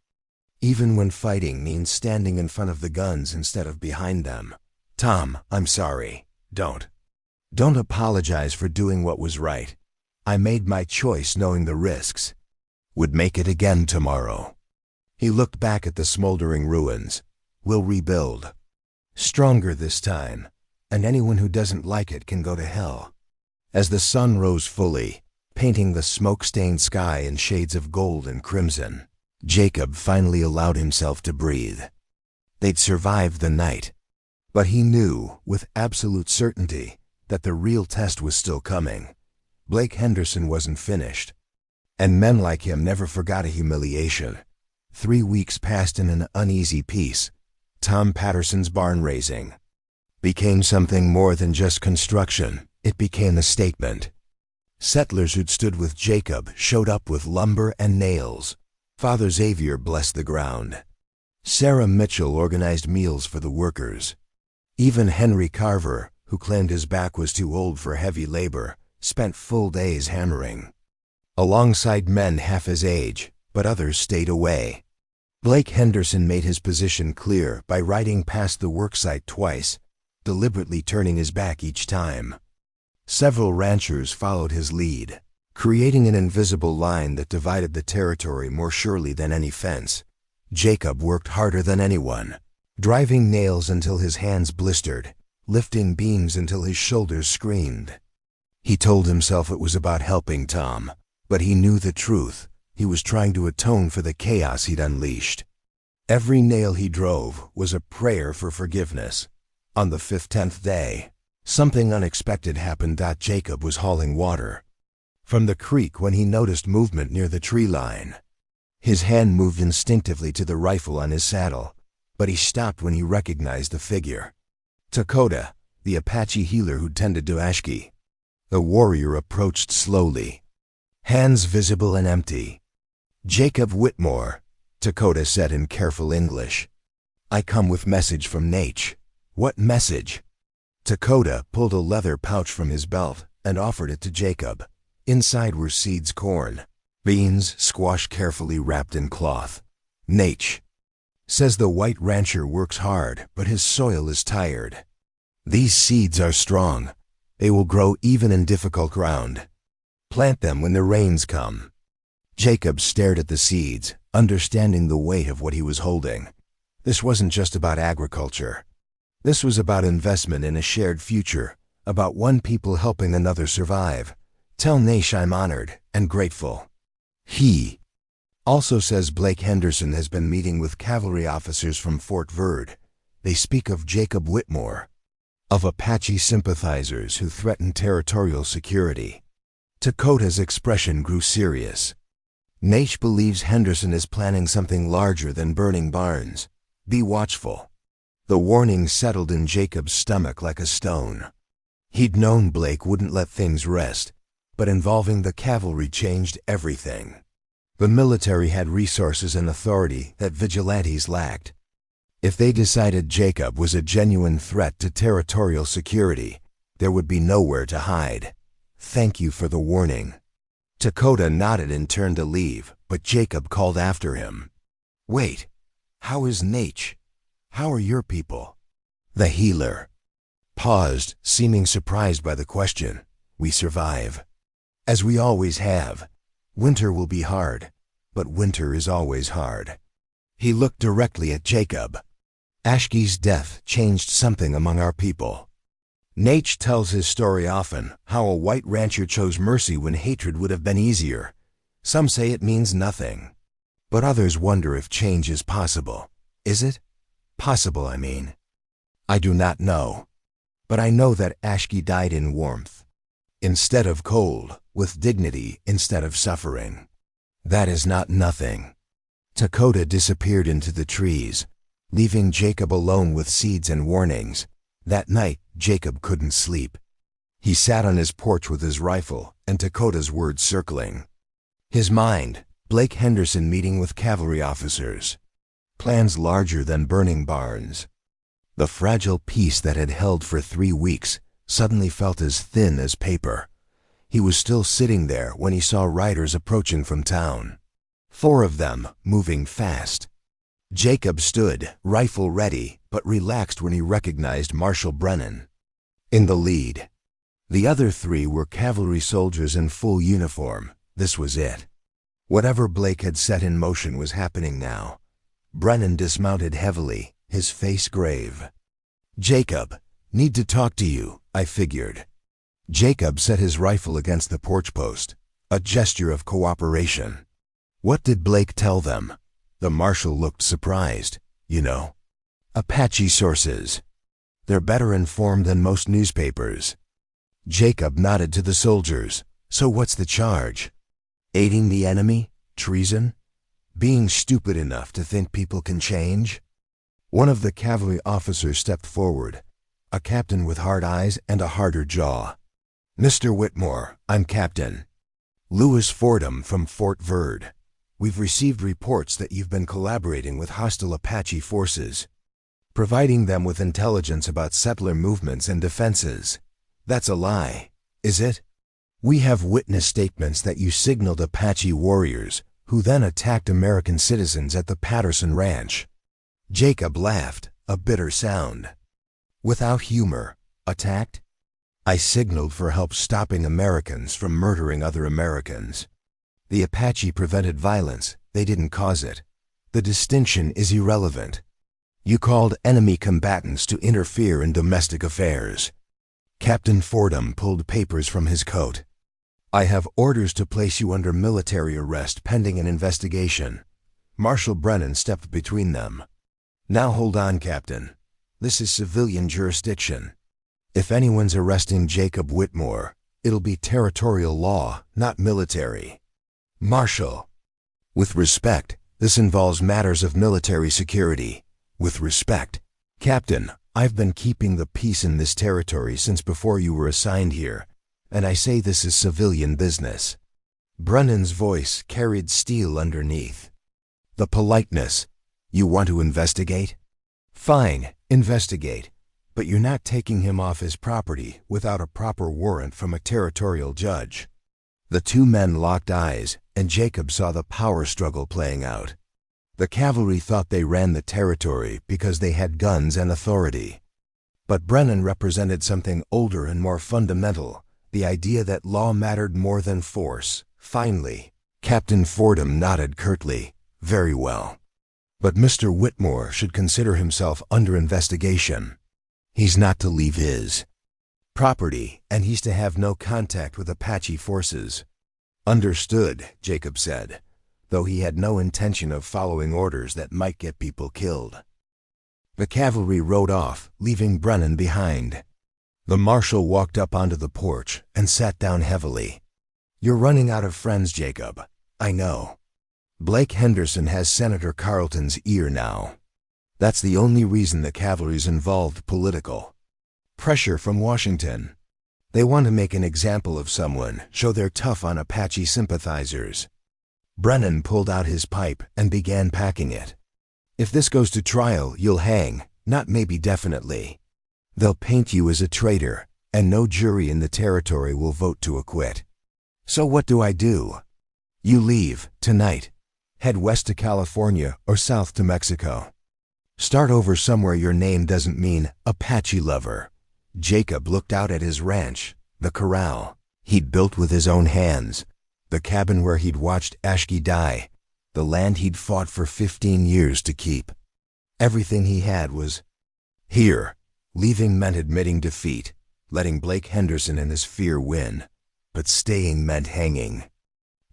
[SPEAKER 1] Even when fighting means standing in front of the guns instead of behind them." "Tom, I'm sorry. Don't Don't apologize for doing what was right. I made my choice knowing the risks. Would make it again tomorrow. He looked back at the smoldering ruins. We'll rebuild. Stronger this time, and anyone who doesn't like it can go to hell. As the sun rose fully, painting the smoke-stained sky in shades of gold and crimson, Jacob finally allowed himself to breathe. They'd survived the night, but he knew, with absolute certainty, that the real test was still coming. Blake Henderson wasn't finished. And men like him never forgot a humiliation. 3 weeks passed in an uneasy peace. Tom Patterson's barn raising became something more than just construction. It became a statement. Settlers who'd stood with Jacob showed up with lumber and nails. Father Xavier blessed the ground. Sarah Mitchell organized meals for the workers. Even Henry Carver, who claimed his back was too old for heavy labor, spent full days hammering. Alongside men half his age, but others stayed away. Blake Henderson made his position clear by riding past the worksite twice, deliberately turning his back each time. Several ranchers followed his lead, creating an invisible line that divided the territory more surely than any fence. Jacob worked harder than anyone, driving nails until his hands blistered, lifting beams until his shoulders screamed. He told himself it was about helping Tom, but he knew the truth. He was trying to atone for the chaos he'd unleashed. Every nail he drove was a prayer for forgiveness. On the 10th day, something unexpected happened. Jacob was hauling water from the creek when he noticed movement near the tree line. His hand moved instinctively to the rifle on his saddle, but he stopped when he recognized the figure. Dakota, the Apache healer who tended to Ashki. The warrior approached slowly, hands visible and empty. "Jacob Whitmore," Dakota said in careful English. "I come with message from Nate." "What message?" Dakota pulled a leather pouch from his belt and offered it to Jacob. Inside were seeds, corn, beans, squash carefully wrapped in cloth. "Nate says the white rancher works hard, but his soil is tired. These seeds are strong. They will grow even in difficult ground. Plant them when the rains come." Jacob stared at the seeds, understanding the weight of what he was holding. This wasn't just about agriculture. This was about investment in a shared future, about one people helping another survive. "Tell Nate I'm honored and grateful. He also says Blake Henderson has been meeting with cavalry officers from Fort Verde. They speak of Jacob Whitmore, of Apache sympathizers who threaten territorial security." Dakota's expression grew serious. "Nate believes Henderson is planning something larger than burning barns. Be watchful." The warning settled in Jacob's stomach like a stone. He'd known Blake wouldn't let things rest, but involving the cavalry changed everything. The military had resources and authority that vigilantes lacked. If they decided Jacob was a genuine threat to territorial security, there would be nowhere to hide. "Thank you for the warning." Dakota nodded and turned to leave, but Jacob called after him. "Wait, how is Nate? How are your people?" The healer paused, seeming surprised by the question. "We survive. As we always have. Winter will be hard, but winter is always hard." He looked directly at Jacob. "Ashki's death changed something among our people. Nate tells his story often, how a white rancher chose mercy when hatred would have been easier. Some say it means nothing, but others wonder if change is possible. Is it? Possible, I mean. I do not know. But I know that Ashki died in warmth, instead of cold, with dignity instead of suffering. That is not nothing." Dakota disappeared into the trees, leaving Jacob alone with seeds and warnings. That night, Jacob couldn't sleep. He sat on his porch with his rifle and Dakota's words circling. His mind, Blake Henderson meeting with cavalry officers. Plans larger than burning barns. The fragile peace that had held for 3 weeks suddenly felt as thin as paper. He was still sitting there when he saw riders approaching from town. 4 of them, moving fast. Jacob stood, rifle ready, but relaxed when he recognized Marshal Brennan in the lead. The other 3 were cavalry soldiers in full uniform. This was it. Whatever Blake had set in motion was happening now. Brennan dismounted heavily, his face grave. "Jacob, need to talk to you," I figured. Jacob set his rifle against the porch post, a gesture of cooperation. "What did Blake tell them?" The marshal looked surprised. "You know, Apache sources. They're better informed than most newspapers." Jacob nodded to the soldiers. "So what's the charge? Aiding the enemy? Treason? Being stupid enough to think people can change?" One of the cavalry officers stepped forward, a captain with hard eyes and a harder jaw. "Mr. Whitmore, I'm Captain Lewis Fordham from Fort Verde. We've received reports that you've been collaborating with hostile Apache forces, providing them with intelligence about settler movements and defenses. That's a lie, is it? We have witness statements that you signaled Apache warriors, who then attacked American citizens at the Patterson Ranch." Jacob laughed, a bitter sound. Without humor. "Attacked? I signaled for help stopping Americans from murdering other Americans. The Apache prevented violence, they didn't cause it. The distinction is irrelevant. You called enemy combatants to interfere in domestic affairs." Captain Fordham pulled papers from his coat. "I have orders to place you under military arrest pending an investigation." Marshal Brennan stepped between them. "Now hold on, Captain. This is civilian jurisdiction. If anyone's arresting Jacob Whitmore, it'll be territorial law, not military." "Marshal." "With respect, this involves matters of military security. With respect." "Captain, I've been keeping the peace in this territory since before you were assigned here, and I say this is civilian business." Brennan's voice carried steel underneath. "The politeness. You want to investigate? Fine, investigate. But you're not taking him off his property without a proper warrant from a territorial judge." The 2 men locked eyes, and Jacob saw the power struggle playing out. The cavalry thought they ran the territory because they had guns and authority. But Brennan represented something older and more fundamental, the idea that law mattered more than force. Finally, Captain Fordham nodded curtly. "Very well. But Mr. Whitmore should consider himself under investigation. He's not to leave his property, and he's to have no contact with Apache forces." "Understood," Jacob said, though he had no intention of following orders that might get people killed. The cavalry rode off, leaving Brennan behind. The marshal walked up onto the porch and sat down heavily. "You're running out of friends, Jacob. I know. Blake Henderson has Senator Carleton's ear now. That's the only reason the cavalry's involved. Political pressure from Washington. They want to make an example of someone, show they're tough on Apache sympathizers." Brennan pulled out his pipe and began packing it. "If this goes to trial, you'll hang, not maybe definitely. They'll paint you as a traitor, and no jury in the territory will vote to acquit. So what do I do? You leave, tonight. Head west to California or south to Mexico. Start over somewhere your name doesn't mean Apache lover." Jacob looked out at his ranch, the corral he'd built with his own hands, the cabin where he'd watched Ashki die, the land he'd fought for 15 years to keep. Everything he had was here. Leaving meant admitting defeat, letting Blake Henderson and his fear win, but staying meant hanging.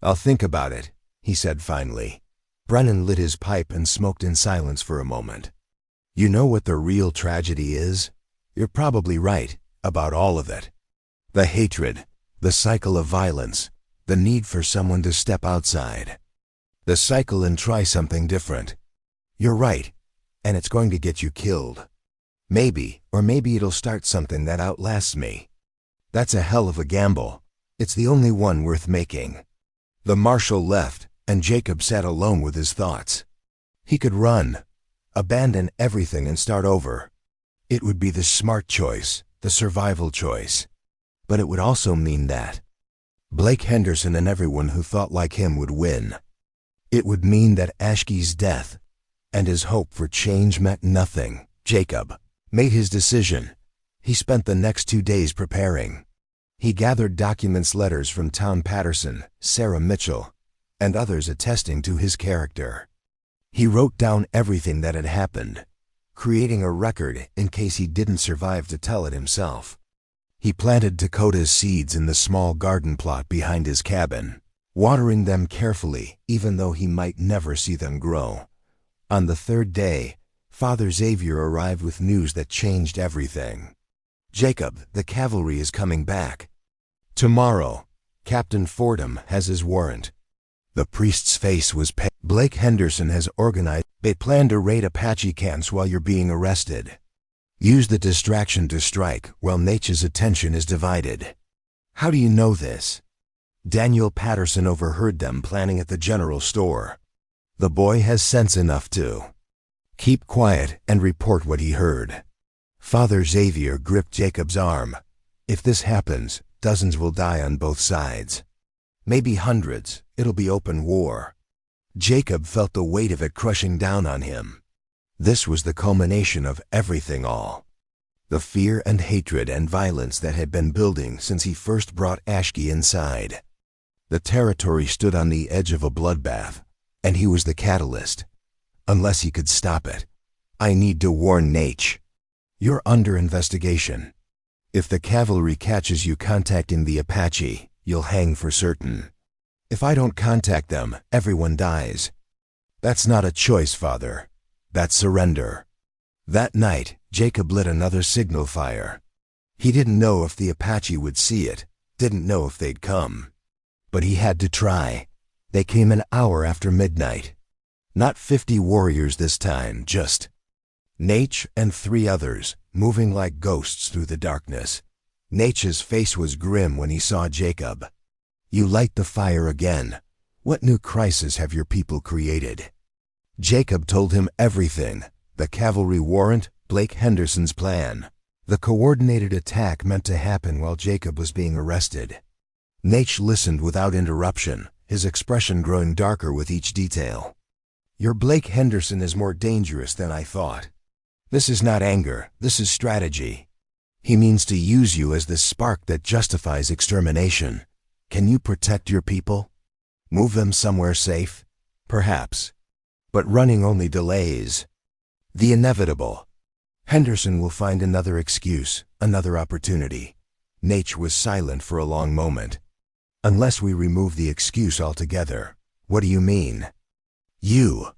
[SPEAKER 1] "I'll think about it," he said finally. Brennan lit his pipe and smoked in silence for a moment. "You know what the real tragedy is? You're probably right about all of it. The hatred, the cycle of violence, the need for someone to step outside the cycle and try something different. You're right, and it's going to get you killed. Maybe, or maybe it'll start something that outlasts me. That's a hell of a gamble. It's the only one worth making." The marshal left, and Jacob sat alone with his thoughts. He could run, abandon everything and start over. It would be the smart choice, the survival choice. But it would also mean that Blake Henderson and everyone who thought like him would win. It would mean that Ashki's death and his hope for change meant nothing. Jacob made his decision. He spent the next 2 days preparing. He gathered documents, letters from Tom Patterson, Sarah Mitchell, and others attesting to his character. He wrote down everything that had happened, creating a record in case he didn't survive to tell it himself. He planted Dakota's seeds in the small garden plot behind his cabin, watering them carefully even though he might never see them grow. On the third day, Father Xavier arrived with news that changed everything. "Jacob, the cavalry is coming back. Tomorrow, Captain Fordham has his warrant." The priest's face was pale. "Blake Henderson has organized. They plan to raid Apache camps while you're being arrested. Use the distraction to strike while Nature's attention is divided." "How do you know this?" "Daniel Patterson overheard them planning at the general store. The boy has sense enough to keep quiet and report what he heard." Father Xavier gripped Jacob's arm. "If this happens, dozens will die on both sides. Maybe hundreds. It'll be open war." Jacob felt the weight of it crushing down on him. This was the culmination of everything all. The fear and hatred and violence that had been building since he first brought Ashki inside. The territory stood on the edge of a bloodbath, and he was the catalyst. Unless he could stop it. "I need to warn Nate. You're under investigation. If the cavalry catches you contacting the Apache, you'll hang for certain. If I don't contact them, everyone dies." "That's not a choice, Father. That's surrender." That night, Jacob lit another signal fire. He didn't know if the Apache would see it, didn't know if they'd come. But he had to try. They came an hour after midnight. Not 50 warriors this time, just Nate and 3 others, moving like ghosts through the darkness. Nate's face was grim when he saw Jacob. "You light the fire again. What new crisis have your people created?" Jacob told him everything. The cavalry warrant, Blake Henderson's plan. The coordinated attack meant to happen while Jacob was being arrested. Nate listened without interruption, his expression growing darker with each detail. "Your Blake Henderson is more dangerous than I thought. This is not anger, this is strategy. He means to use you as the spark that justifies extermination. Can you protect your people? Move them somewhere safe? Perhaps. But running only delays the inevitable. Henderson will find another excuse, another opportunity." Nate was silent for a long moment. "Unless we remove the excuse altogether." "What do you mean?" You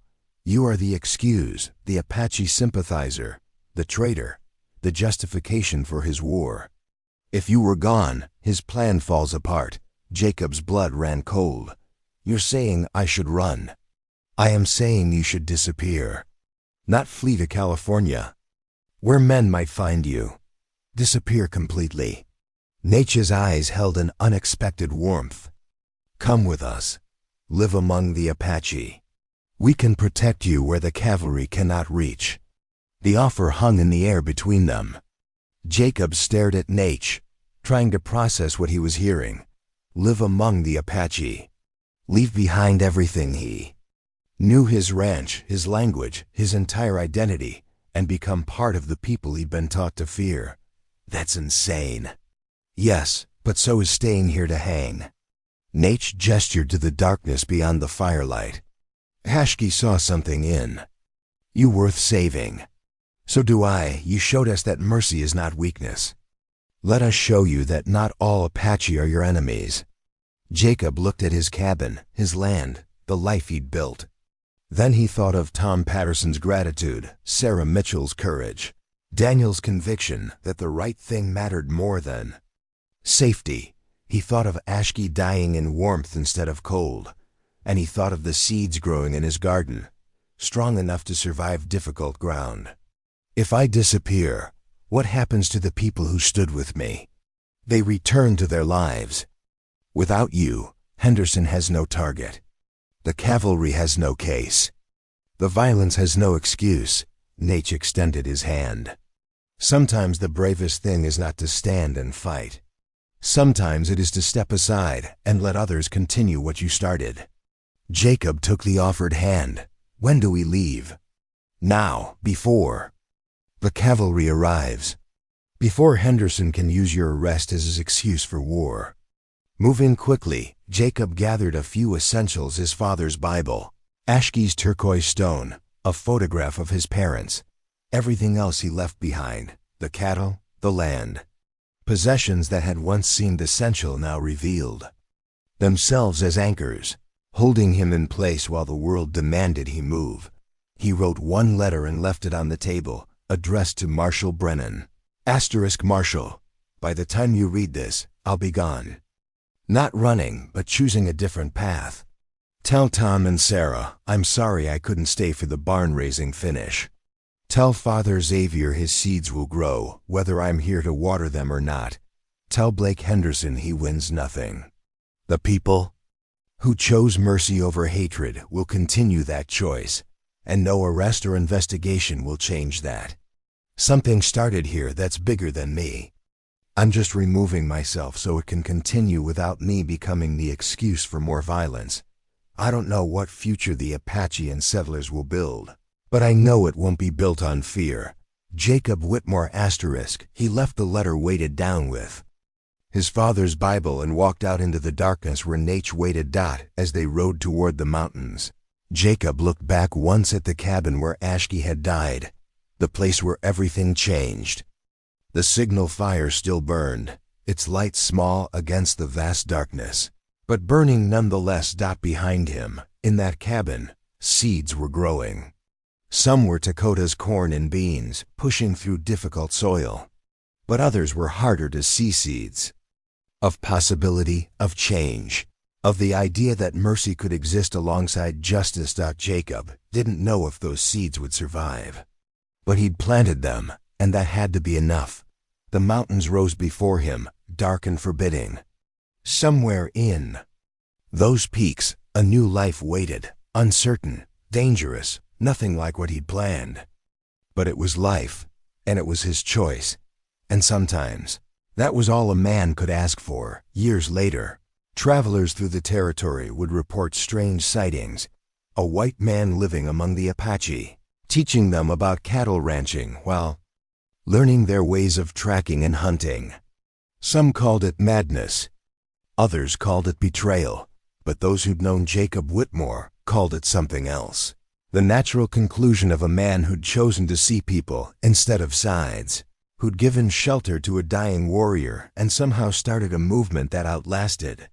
[SPEAKER 1] are the excuse, the Apache sympathizer, the traitor, the justification for his war. If you were gone, his plan falls apart." Jacob's blood ran cold. "You're saying I should run." "I am saying you should disappear. Not flee to California, where men might find you. Disappear completely." Nate's eyes held an unexpected warmth. "Come with us. Live among the Apache. We can protect you where the cavalry cannot reach." The offer hung in the air between them. Jacob stared at Nate, trying to process what he was hearing. Live among the Apache. Leave behind everything he knew, his ranch, his language, his entire identity, and become part of the people he'd been taught to fear. That's insane. "Yes, but so is staying here to hang." Nate gestured to the darkness beyond the firelight. "Ashki saw something in you worth saving. So do I. You showed us that mercy is not weakness. Let us show you that not all Apache are your enemies." Jacob looked at his cabin, his land, the life he'd built. Then he thought of Tom Patterson's gratitude, Sarah Mitchell's courage, Daniel's conviction that the right thing mattered more than safety. He thought of Ashki dying in warmth instead of cold, and he thought of the seeds growing in his garden, strong enough to survive difficult ground. "If I disappear, what happens to the people who stood with me?" "They return to their lives. Without you, Henderson has no target. The cavalry has no case. The violence has no excuse." Nate extended his hand. "Sometimes the bravest thing is not to stand and fight. Sometimes it is to step aside and let others continue what you started." Jacob took the offered hand. "When do we leave?" "Now, before the cavalry arrives." before Henderson can use your arrest as his excuse for war. Moving quickly, Jacob gathered a few essentials: his father's Bible, Ashke's turquoise stone, a photograph of his parents. Everything else he left behind: the cattle, the land. Possessions that had once seemed essential now revealed themselves as anchors, holding him in place while the world demanded he move. He wrote one letter and left it on the table, addressed to Marshall Brennan. Marshall, by the time you read this, I'll be gone. Not running, but choosing a different path. Tell Tom and Sarah, I'm sorry I couldn't stay for the barn-raising finish. Tell Father Xavier his seeds will grow, whether I'm here to water them or not. Tell Blake Henderson he wins nothing. The people who chose mercy over hatred will continue that choice, and no arrest or investigation will change that. Something started here that's bigger than me. I'm just removing myself so it can continue without me becoming the excuse for more violence. I don't know what future the Apache and settlers will build, but I know it won't be built on fear. Jacob Whitmore *. He left the letter weighted down with his father's Bible and walked out into the darkness where Nate waited. As they rode toward the mountains, Jacob looked back once at the cabin where Ashke had died, the place where everything changed. The signal fire still burned, its light small against the vast darkness, but burning nonetheless. Behind him, in that cabin, seeds were growing. Some were Dakota's corn and beans, pushing through difficult soil, but others were harder to see: seeds of possibility, of change, of the idea that mercy could exist alongside justice. Jacob didn't know if those seeds would survive, but he'd planted them, and that had to be enough. The mountains rose before him, dark and forbidding. Somewhere in those peaks, a new life waited, uncertain, dangerous, nothing like what he'd planned. But it was life, and it was his choice. And sometimes, that was all a man could ask for. Years later, travelers through the territory would report strange sightings: a white man living among the Apache, teaching them about cattle ranching while learning their ways of tracking and hunting. Some called it madness, others called it betrayal, but those who'd known Jacob Whitmore called it something else. The natural conclusion of a man who'd chosen to see people instead of sides, who'd given shelter to a dying warrior and somehow started a movement that outlasted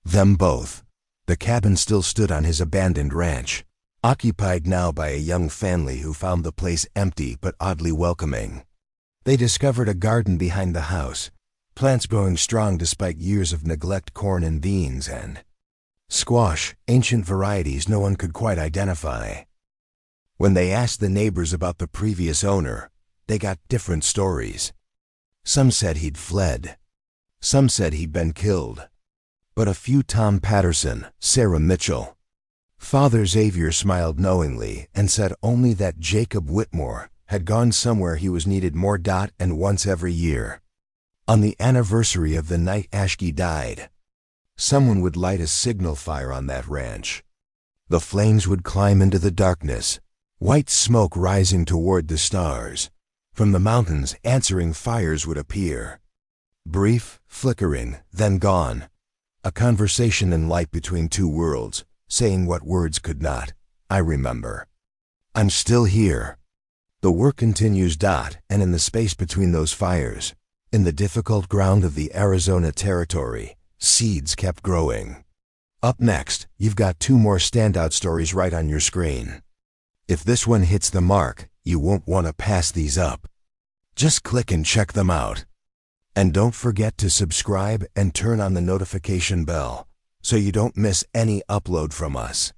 [SPEAKER 1] them both. The cabin still stood on his abandoned ranch, occupied now by a young family who found the place empty but oddly welcoming. They discovered a garden behind the house, plants growing strong despite years of neglect: corn and beans and squash, ancient varieties no one could quite identify. When they asked the neighbors about the previous owner, they got different stories. Some said he'd fled. Some said he'd been killed. But a few: Tom Patterson, Sarah Mitchell. Father Xavier smiled knowingly and said only that Jacob Whitmore had gone somewhere he was needed more. And once every year, on the anniversary of the night Ashke died, someone would light a signal fire on that ranch. The flames would climb into the darkness, white smoke rising toward the stars. From the mountains, answering fires would appear. Brief, flickering, then gone. A conversation in light between two worlds, saying what words could not. I remember. I'm still here. The work continues. And in the space between those fires, in the difficult ground of the Arizona territory, seeds kept growing. Up next, you've got two more standout stories right on your screen. If this one hits the mark, you won't want to pass these up. Just click and check them out. And don't forget to subscribe and turn on the notification bell so you don't miss any upload from us.